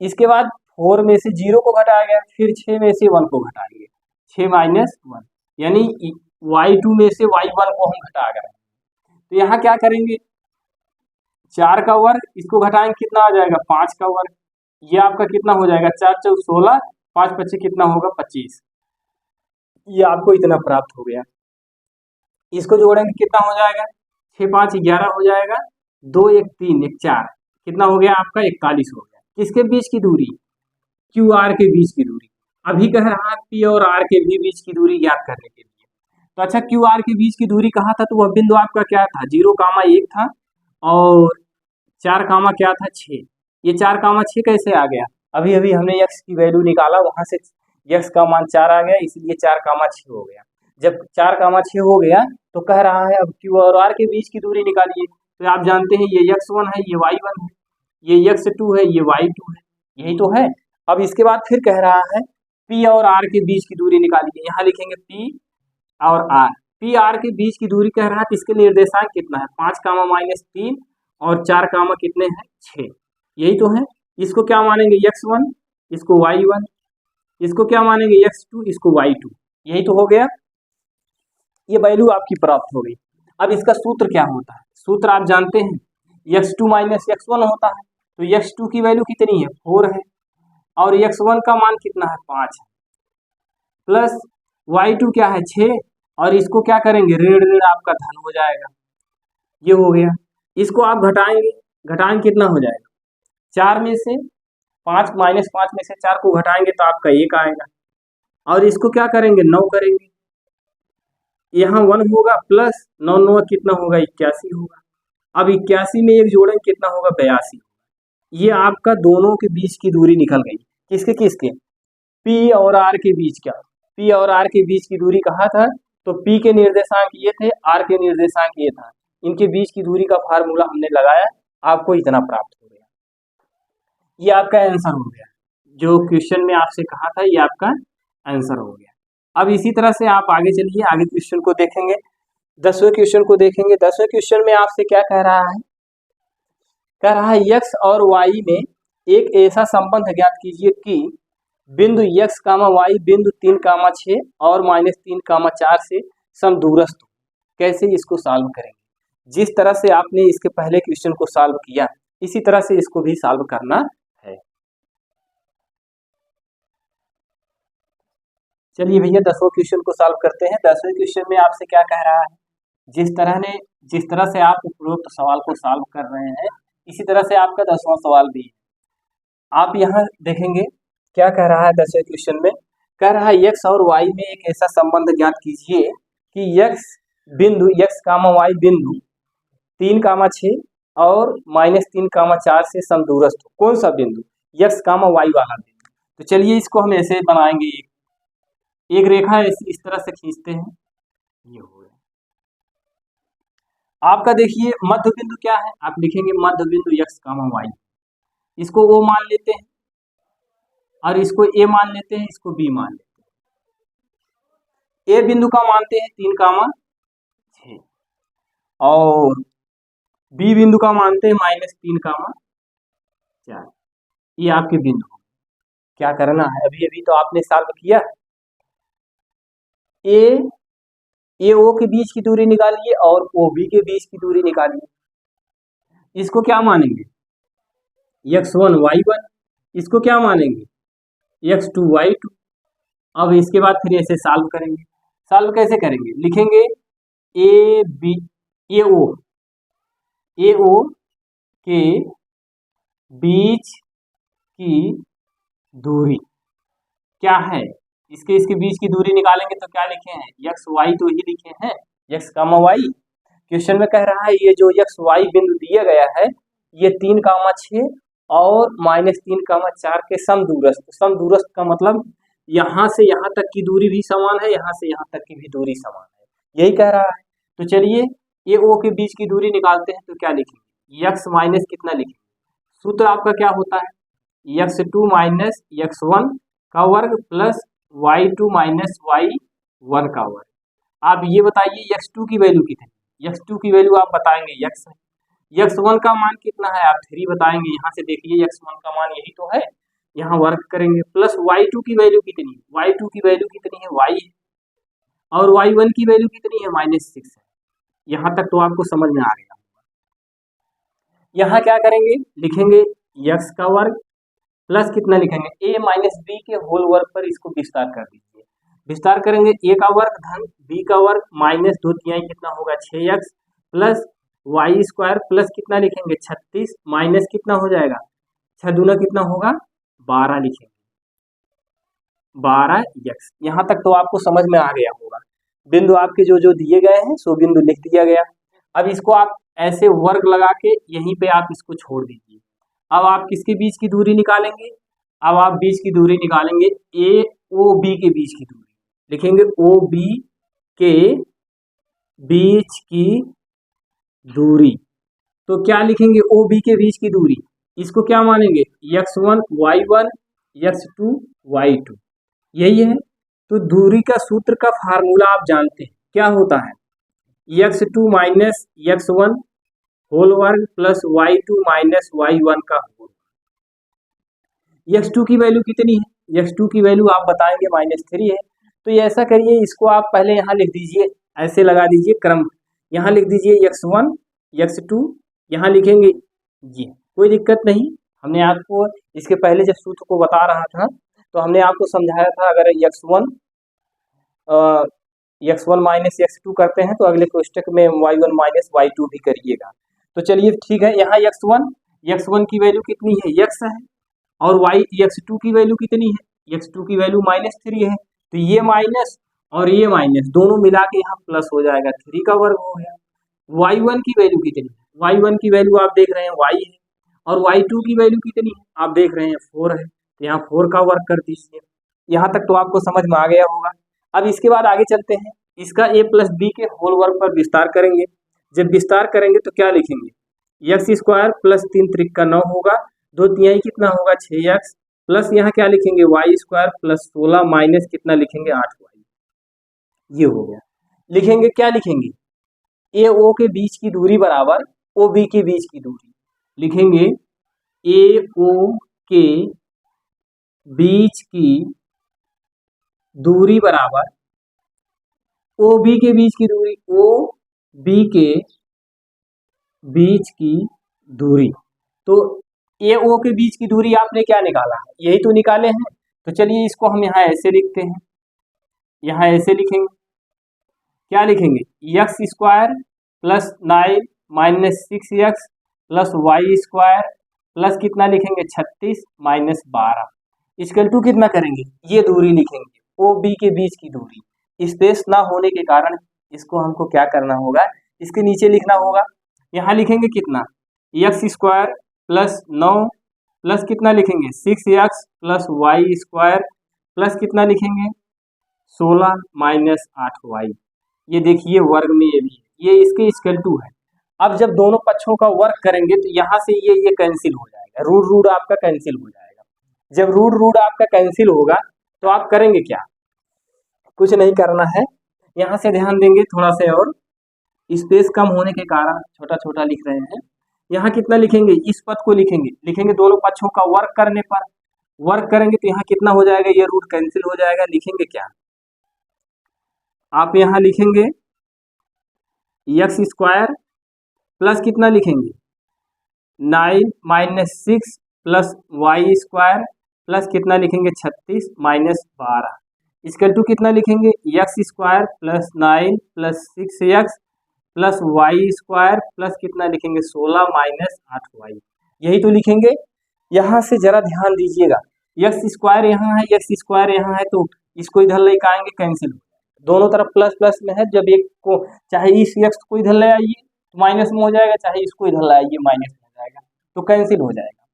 इसके बाद 4 में से 0 को घटाएंगे, फिर 6 में से 1 को घटाएंगे, 6 माइनस 1, यानी y2 में से y1 को हम घटा गए। तो यहाँ क्या करेंगे, 4 का वर्ग, इसको घटाएंगे कितना आ जाएगा 5 का वर्ग, ये आपका कितना हो जाएगा 4 चौक 16, 5 पच्चीस कितना होगा 25, ये आपको इतना प्राप्त हो गया। इसको जोड़ेंगे कितना हो जाएगा, 6 5 11 हो जाएगा, 2 1 3 1 4, कितना हो गया आपका 41 हो गया। किसके बीच की दूरी, क्यू आर के बीच की दूरी। अभी कह रहा है पी और आर के भी बीच की दूरी ज्ञात करने के लिए। तो अच्छा क्यू आर के बीच की दूरी कहा था, तो वह बिंदु आपका क्या था 0,1 था, और 4, क्या था 6। ये 4,6 कैसे आ गया, अभी अभी हमने x की वैल्यू निकाला, वहां से x का मान 4 आ गया, इसलिए 4,6 हो गया। जब 4,6 हो गया तो कह रहा है अब क्यू और आर के बीच की दूरी निकालिए। तो आप जानते हैं ये x1 है, ये y1 है, ये x2 है, ये y2 है, यही तो है। अब इसके बाद फिर कह रहा है p और r के बीच की दूरी निकालिए। यहाँ लिखेंगे p और r, p r के बीच की दूरी कह रहा है, इसके निर्देशांक कितना है 5, माइनस 3 और 4, कितने हैं 6, यही तो है। इसको क्या मानेंगे x1, इसको y1, इसको क्या मानेंगे x2, इसको y2, यही तो हो गया। ये वैल्यू आपकी प्राप्त हो गई। अब इसका सूत्र क्या होता है, सूत्र आप जानते हैं x2 माइनस x1 होता है। तो x2 की वैल्यू कितनी है 4 है, और x1 का मान कितना है 5 है, प्लस y2 क्या है 6, और इसको क्या करेंगे ऋण ऋण आपका धन हो जाएगा, ये हो गया। इसको आप घटाएंगे कितना हो जाएगा, 4 में से 5 माइनस 5 में से 4 को घटाएंगे तो आपका 1 आएगा, और इसको क्या करेंगे 9 करेंगे, यहाँ 1 होगा, प्लस 9 9 कितना होगा 81 होगा। अब 81 में 1 जोड़ेंगे कितना होगा 82। ये आपका दोनों के बीच की दूरी निकल गई। किसके किसके, P और R के बीच। क्या P और R के बीच की दूरी कहा था, तो P के निर्देशांक ये थे, R के निर्देशांक ये था, इनके बीच की दूरी का फार्मूला हमने लगाया, आपको इतना प्राप्त हो गया। ये आपका आंसर हो गया, जो क्वेश्चन में आपसे कहा था ये आपका आंसर हो गया। अब इसी तरह से आप आगे चलिए, आगे क्वेश्चन को देखेंगे, 10वें क्वेश्चन को देखेंगे। 10वें क्वेश्चन में आपसे क्या कह रहा है, कह रहा है x और y में एक ऐसा संबंध ज्ञात कीजिए कि बिंदु x, y बिंदु 3, 6 और -3, 4 से समदूरस्थ हो। कैसे इसको सॉल्व करेंगे, जिस तरह से आपने इसके पहले क्वेश्चन को सॉल्व किया इसी तरह से इसको भी सॉल्व करना है। चलिए भैया 10वां क्वेश्चन को सॉल्व करते हैं। 10वें क्वेश्चन में आपसे क्या कह रहा है, जिस तरह से आप उपरोक्त सवाल को सॉल्व कर रहे हैं इसी तरह से आपका 10वां सवाल भी है। आप यहाँ देखेंगे क्या कह रहा है 10वें क्वेश्चन में, कह रहा है x और y में एक ऐसा संबंध ज्ञात कीजिए कि x, y बिंदु 3, 6 और -3, 4 से समदूरस्थ हो। कौन सा बिंदु, x, y वाला बिंदु। तो चलिए इसको हम ऐसे बनाएंगे, एक रेखा इस तरह से खींचते हैं, ये हो गया आपका। देखिए मध्य बिंदु क्या है, आप लिखेंगे मध्य बिंदु x, y, इसको O मान लेते हैं और इसको A मान लेते हैं, इसको B मान लेते हैं। A बिंदु का मानते हैं 3, 6 और B बिंदु का मानते हैं -3, 4। ये आपके बिंदु। क्या करना है, अभी अभी तो आपने सॉल्व किया। AO के बीच की दूरी निकालिए और OB के बीच की दूरी निकालिए। इसको क्या मानेंगे, x1 y1, इसको क्या मानेंगे x2 y2। अब इसके बाद फिर ऐसे सॉल्व करेंगे। सॉल्व कैसे करेंगे, लिखेंगे AO के बीच की दूरी क्या है, इसके बीच की दूरी निकालेंगे तो क्या लिखे हैं, x y तो ही लिखे हैं, x, y। क्वेश्चन में कह रहा है ये जो x y बिंदु दिया गया है ये 3, 6 और -3, 4 के समदूरस्थ। समदूरस्थ का मतलब यहाँ से यहाँ तक की दूरी भी समान है, यहाँ से यहाँ तक की भी दूरी समान है, यही कह रहा है। तो चलिए AO के बीच की दूरी निकालते हैं तो क्या लिखेंगे, x माइनस कितना लिखेंगे, सूत्र आपका क्या होता है, x2 माइनस x1 का वर्ग प्लस y2 माइनस y1 का वर्ग। आप ये बताइए x2 की वैल्यू कितनी, x2 की वैल्यू आप बताएंगे x है, x1 का मान कितना है आप 3 बताएंगे, यहाँ से देखिए x1 का मान यही तो है, यहाँ वर्ग करेंगे, प्लस y2 की वैल्यू कितनी, y2 की वैल्यू कितनी है y है, और y1 की वैल्यू कितनी है -6 है। यहाँ तक तो आपको समझ में आ गया। यहाँ क्या करेंगे, लिखेंगे x का वर्ग प्लस कितना लिखेंगे, a माइनस बी के होल वर्ग पर इसको विस्तार कर दीजिए। विस्तार करेंगे a का वर्ग धन b का वर्ग माइनस 2 तिहाई कितना होगा 6x plus y square plus कितना लिखेंगे 36 माइनस कितना हो जाएगा 6 दूना कितना होगा 12 लिखेंगे 12x। यहाँ तक तो आपको समझ में आ गया होगा। बिंदु आपके जो जो दिए गए हैं सो बिंदु लिख दिया गया। अब इसको आप ऐसे वर्ग लगा के यहीं पे आप इसको छोड़ दीजिए। अब आप किसके बीच की दूरी निकालेंगे, अब आप बीच की दूरी निकालेंगे ए ओ बी के बीच की दूरी, लिखेंगे ओ बी के बीच की दूरी। तो क्या लिखेंगे ओ बी के बीच की दूरी, इसको क्या मानेंगे x1 y1 x2 y2, यही है। तो दूरी का सूत्र का फार्मूला आप जानते हैं क्या होता है, x2 माइनस x1 होल वर्ग प्लस y2 माइनस y1 का होल। x2 की वैल्यू कितनी है, x2 की वैल्यू आप बताएंगे -3 है। तो ये ऐसा करिए, इसको आप पहले यहाँ लिख दीजिए, ऐसे लगा दीजिए क्रम, यहाँ लिख दीजिए x1 x2, यहाँ लिखेंगे ये, कोई दिक्कत नहीं। हमने आपको इसके पहले जब सूत्र को बता रहा था तो हमने आपको समझाया था, अगर x1 माइनस x2 करते हैं तो अगले कोष्टक में y1 माइनस y2 भी करिएगा। तो चलिए ठीक है, यहाँ x1 की वैल्यू कितनी है x है, और x2 की वैल्यू कितनी है, x2 की वैल्यू -3 है। तो ये माइनस और ये माइनस दोनों मिला के यहाँ प्लस हो जाएगा, 3 का वर्ग हो गया। y1 की वैल्यू कितनी है, y1 की वैल्यू आप देख रहे हैं y है, और y2 की वैल्यू कितनी है आप देख रहे हैं 4 है, तो यहाँ 4 का वर्ग कर दीजिए। यहाँ तक तो आपको समझ में आ गया होगा। अब इसके बाद आगे चलते हैं, इसका a प्लस बी के होल वर्ग पर विस्तार करेंगे। जब विस्तार करेंगे तो क्या लिखेंगे, एक्स स्क्वायर प्लस 3 त्रिक का 9 होगा, 2 तिहाई कितना होगा 6x प्लस यहाँ क्या लिखेंगे वाई स्क्वायर प्लस 16 माइनस कितना लिखेंगे 8y, ये हो गया। लिखेंगे क्या लिखेंगे, ए ओ के बीच की दूरी बराबर ओ बी के बीच की दूरी, लिखेंगे ए ओ के बीच की दूरी बराबर ओ बी के बीच की दूरी, ओ बी के बीच की दूरी। तो ए ओ के बीच की दूरी आपने क्या निकाला, यही तो निकाले हैं। तो चलिए इसको हम यहाँ ऐसे लिखते हैं, यहाँ ऐसे लिखेंगे, क्या लिखेंगे x square plus 9 minus 6x plus y square plus कितना लिखेंगे 36 माइनस 12 इक्वल टू कितना करेंगे, ये दूरी लिखेंगे ओ बी के बीच की दूरी। स्पेस ना होने के कारण इसको हमको क्या करना होगा, इसके नीचे लिखना होगा। यहाँ लिखेंगे कितना एक्स स्क्वायर प्लस 9 प्लस कितना लिखेंगे 6x plus y square plus कितना लिखेंगे 16 माइनस 8y, ये देखिए वर्ग में ये भी है, ये इसके इक्वल टू है। अब जब दोनों पक्षों का वर्ग करेंगे तो यहाँ से ये कैंसिल हो जाएगा, रूट रूट आपका कैंसिल हो जाएगा। जब रूट रूट आपका कैंसिल होगा तो आप करेंगे क्या, कुछ नहीं करना है, यहाँ से ध्यान देंगे थोड़ा सा, और स्पेस कम होने के कारण छोटा छोटा लिख रहे हैं। यहाँ कितना लिखेंगे, इस पद को लिखेंगे दोनों पक्षों का वर्ग करने पर, वर्ग करेंगे तो यहाँ कितना हो जाएगा, ये रूट कैंसिल हो जाएगा। लिखेंगे क्या, आप यहाँ लिखेंगे एक्स स्क्वायर प्लस कितना लिखेंगे 9 minus 6 plus y square plus कितना लिखेंगे 36 माइनस 12 इक्वल टू कितना लिखेंगे x square plus 9 plus 6x plus y square plus कितना लिखेंगे 16 माइनस 8y, यही तो लिखेंगे। यहाँ से जरा ध्यान दीजिएगा, एक्स स्क्वायर यहाँ है, एक्स स्क्वायर यहाँ है, तो इसको इधर लेकर आएंगे कैंसिल, दोनों तरफ प्लस प्लस में है। जब एक को चाहे इस एक्स को इधर ले आइए तो माइनस में हो जाएगा, चाहे इसको इधर ले आइए माइनस में हो जाएगा, तो कैंसिल हो जाएगा।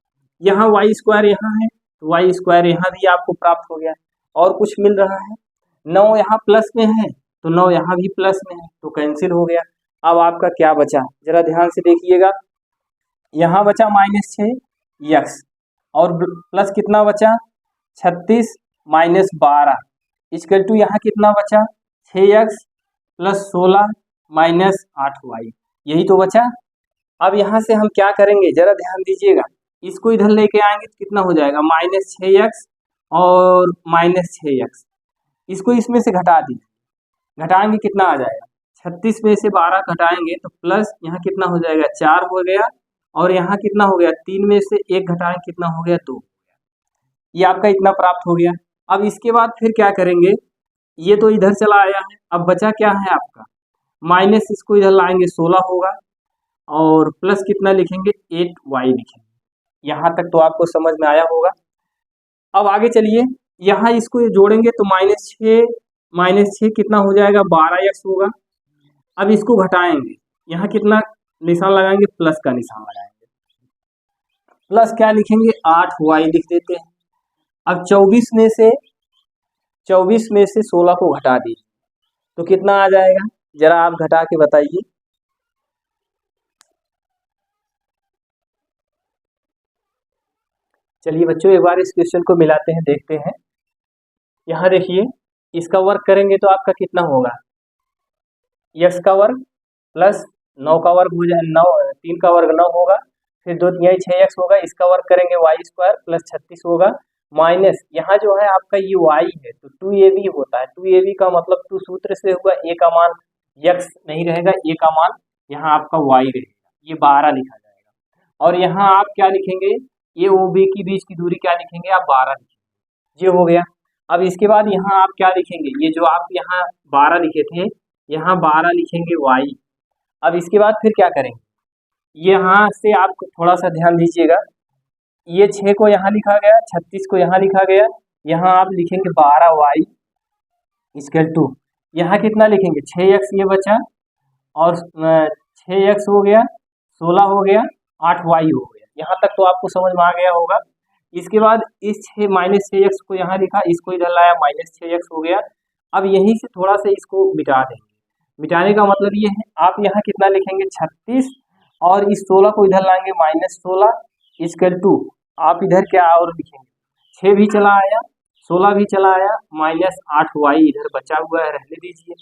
यहाँ वाई स्क्वायर यहाँ है तो वाई स्क्वायर यहाँ भी आपको प्राप्त हो गया, और कुछ मिल रहा है। 9 यहाँ प्लस में है तो 9 यहाँ भी प्लस में है, तो कैंसिल हो गया। अब आपका क्या बचा, जरा ध्यान से देखिएगा, यहाँ बचा -6x और प्लस कितना बचा 36 माइनस 12 इक्वल टू यहाँ कितना बचा 6x प्लस 16 माइनस 8y, यही तो बचा। अब यहाँ से हम क्या करेंगे, जरा ध्यान दीजिएगा, इसको इधर लेके आएंगे तो कितना हो जाएगा -6x और -6x, इसको इसमें से घटा दीजिए, घटाएंगे कितना आ जाएगा 36 में से 12 घटाएंगे तो प्लस यहाँ कितना हो जाएगा 4 हो गया, और यहाँ कितना हो गया 3 में से 1 घटाएंगे कितना हो गया 2, ये आपका इतना प्राप्त हो गया। अब इसके बाद फिर क्या करेंगे, ये तो इधर चला आया है, अब बचा क्या है आपका माइनस, इसको इधर लाएंगे 16 होगा, और प्लस कितना लिखेंगे 8y लिखेंगे। यहाँ तक तो आपको समझ में आया होगा। अब आगे चलिए, यहाँ इसको जोड़ेंगे तो -6 कितना हो जाएगा 12x होगा। अब इसको घटाएंगे, यहाँ कितना निशान लगाएंगे, प्लस का निशान लगाएंगे, प्लस क्या लिखेंगे 8y लिख देते हैं। अब 24 में से 16 को घटा दीजिए तो कितना आ जाएगा, जरा आप घटा के बताइए। चलिए बच्चों एक बार इस क्वेश्चन को मिलाते हैं, देखते हैं। यहाँ देखिए, इसका वर्ग करेंगे तो आपका कितना होगा, x का वर्ग प्लस 9 का वर्ग हो जाए 9, 3 का वर्ग 9 होगा, फिर 2 यही 6x होगा, इसका वर्ग करेंगे वाई स्क्वायर प्लस 36 होगा, माइनस यहाँ जो है आपका ये y है तो 2ab होता है, 2ab का मतलब 2 सूत्र से हुआ, a का मान x नहीं रहेगा, a का मान यहाँ आपका y रहेगा, ये 12 लिखा जाएगा। और यहाँ आप क्या लिखेंगे, ये OB की बीच की दूरी क्या लिखेंगे आप 12 लिखेंगे, ये हो गया। अब इसके बाद यहाँ आप क्या लिखेंगे, ये जो आप यहाँ 12 लिखे थे यहाँ 12 लिखेंगे y। अब इसके बाद फिर क्या करेंगे, यहाँ से आप थोड़ा सा ध्यान दीजिएगा, ये 6 को यहाँ लिखा गया, 36 को यहाँ लिखा गया, यहाँ आप लिखेंगे 12y इक्वल टू यहाँ कितना लिखेंगे 6x ये बचा, और 6x हो गया 16 हो गया 8y हो गया। यहाँ तक तो आपको समझ में आ गया होगा। इसके बाद इस -6x को यहाँ लिखा, इसको इधर लाया -6x हो गया। अब यहीं से थोड़ा सा इसको मिटा देंगे, मिटाने का मतलब ये है आप यहाँ कितना लिखेंगे 36 और इस 16 को इधर लाएंगे -16 इक्वल टू आप इधर क्या और लिखेंगे 6 भी चला आया 16 भी चला आया -8y इधर बचा हुआ है, रहने दीजिए,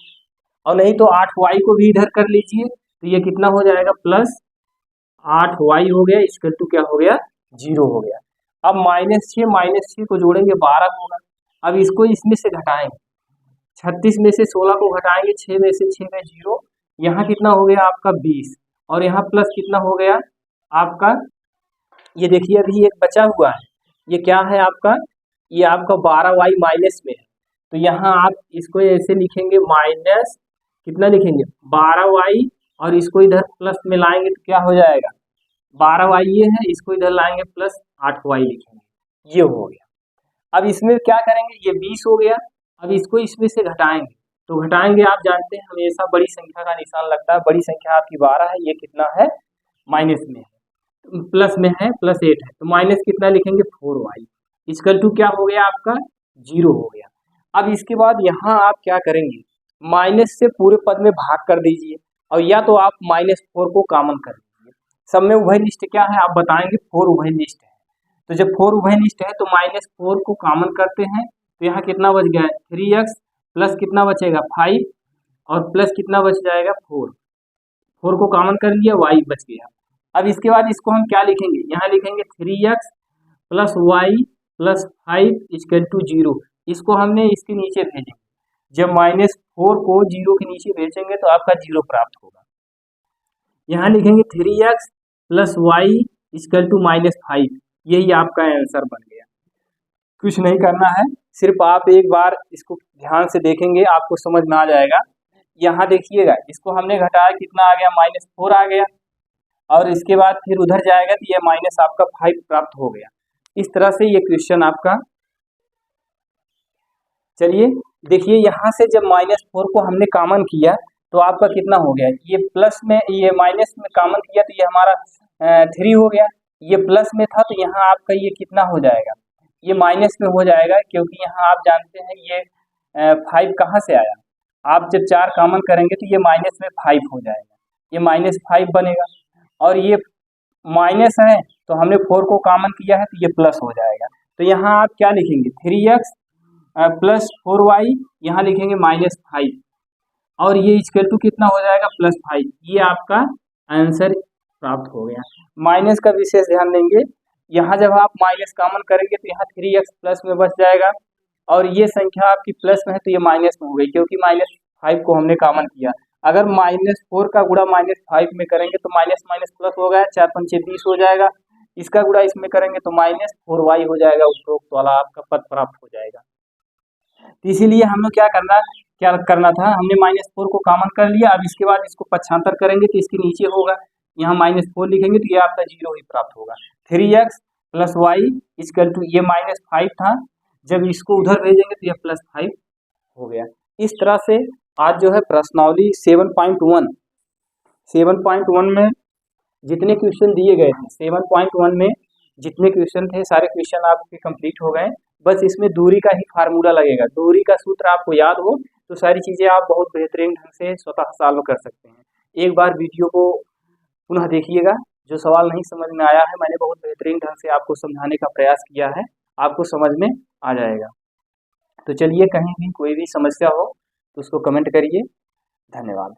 और नहीं तो 8y को भी इधर कर लीजिए तो ये कितना हो जाएगा +8y हो गया इक्वल टू क्या हो गया 0 हो गया। अब -6 को जोड़ेंगे 12 होगा। अब इसको इसमें से घटाएंगे, 36 में से 16 को घटाएंगे, 6 में से 6 में 0, यहाँ कितना हो गया आपका 20, और यहाँ प्लस कितना हो गया आपका, ये देखिए अभी एक बचा हुआ है, ये क्या है आपका, ये आपका 12y माइनस में है, तो यहाँ आप इसको ऐसे लिखेंगे माइनस कितना लिखेंगे 12y, और इसको इधर प्लस में लाएंगे तो क्या हो जाएगा 12y ये है, इसको इधर लाएंगे प्लस 8y लिखेंगे, ये हो गया। अब इसमें क्या करेंगे, ये 20 हो गया, अब इसको इसमें से घटाएंगे, तो घटाएंगे आप जानते हैं हमेशा बड़ी संख्या का निशान लगता है, बड़ी संख्या आपकी 12 है, ये कितना है माइनस में है, प्लस में है +8 है, तो माइनस कितना लिखेंगे 4y इक्वल टू क्या हो गया आपका 0 हो गया। अब इसके बाद यहाँ आप क्या करेंगे, माइनस से पूरे पद में भाग कर दीजिए, और या तो आप -4 को कॉमन कर लीजिए। सब में उभयनिष्ठ क्या है आप बताएंगे, 4 उभयनिष्ठ है। तो जब 4 उभयनिष्ठ है तो -4 को कॉमन करते हैं, तो यहाँ कितना बच गया है 3x प्लस कितना बचेगा 5 और प्लस कितना बच जाएगा 4। 4 को कॉमन कर लिया, y बच गया। अब इसके बाद इसको हम क्या लिखेंगे, यहाँ लिखेंगे 3x plus y plus 5 equal to 0। इसको हमने इसके नीचे भेजेंगे, जब -4 को 0 के नीचे भेजेंगे तो आपका 0 प्राप्त होगा। यहाँ लिखेंगे 3x plus Y equal to -5, यही आपका आंसर बन गया। कुछ नहीं करना है, सिर्फ आप एक बार इसको ध्यान से देखेंगे आपको समझ में आ जाएगा। यहाँ देखिएगा, इसको हमने घटाया, कितना आ गया -4 आ गया, और इसके बाद फिर उधर जाएगा तो ये माइनस आपका 5 प्राप्त हो गया। इस तरह से ये क्वेश्चन आपका, चलिए देखिए यहाँ से जब -4 को हमने कॉमन किया तो आपका कितना हो गया, ये प्लस में, ये माइनस में कॉमन किया तो ये हमारा 3 हो गया। ये प्लस में था तो यहाँ आपका ये कितना हो जाएगा, ये माइनस में हो जाएगा, क्योंकि यहाँ आप जानते हैं ये 5 कहाँ से आया, आप जब 4 कॉमन करेंगे तो ये माइनस में 5 हो जाएगा, ये -5 बनेगा। और ये माइनस है तो हमने 4 को कॉमन किया है तो ये प्लस हो जाएगा। तो यहाँ आप क्या लिखेंगे 3x प्लस 4y, यहाँ लिखेंगे -5, और ये इक्वल टू कितना हो जाएगा +5। ये आपका आंसर प्राप्त हो गया। माइनस का विशेष ध्यान देंगे, यहाँ जब आप माइनस कॉमन करेंगे तो यहाँ 3x प्लस में बच जाएगा, और ये संख्या आपकी प्लस में है तो ये माइनस में हो गई, क्योंकि -5 को हमने कॉमन किया। अगर -4 का गुणा -5 में करेंगे तो माइनस माइनस प्लस हो गया, 4 पंचे 20 हो जाएगा। इसका गुणा इसमें करेंगे तो -4y हो जाएगा, उपरोक्त वाला आपका पद प्राप्त हो जाएगा। तो इसीलिए हम लोग क्या करना था, हमने -4 को कॉमन कर लिया। अब इसके बाद इसको पक्षांतर करेंगे तो इसके नीचे होगा, यहाँ -4 लिखेंगे तो ये आपका 0 ही प्राप्त होगा। 3x plus Y equal to, ये -5 था, जब इसको उधर भेजेंगे तो ये +5 हो गया। इस तरह से आज जो है प्रश्नावली 7.1 में जितने क्वेश्चन दिए गए थे, 7.1 में जितने क्वेश्चन थे सारे क्वेश्चन आपके कंप्लीट हो गए। बस इसमें दूरी का ही फार्मूला लगेगा, दूरी का सूत्र आपको याद हो तो सारी चीज़ें आप बहुत बेहतरीन ढंग से स्वतः सॉल्व कर सकते हैं। एक बार वीडियो को पुनः देखिएगा, जो सवाल नहीं समझ में आया है मैंने बहुत बेहतरीन ढंग से आपको समझाने का प्रयास किया है, आपको समझ में आ जाएगा। तो चलिए, कहीं भी कोई भी समस्या हो तो उसको कमेंट करिए। धन्यवाद।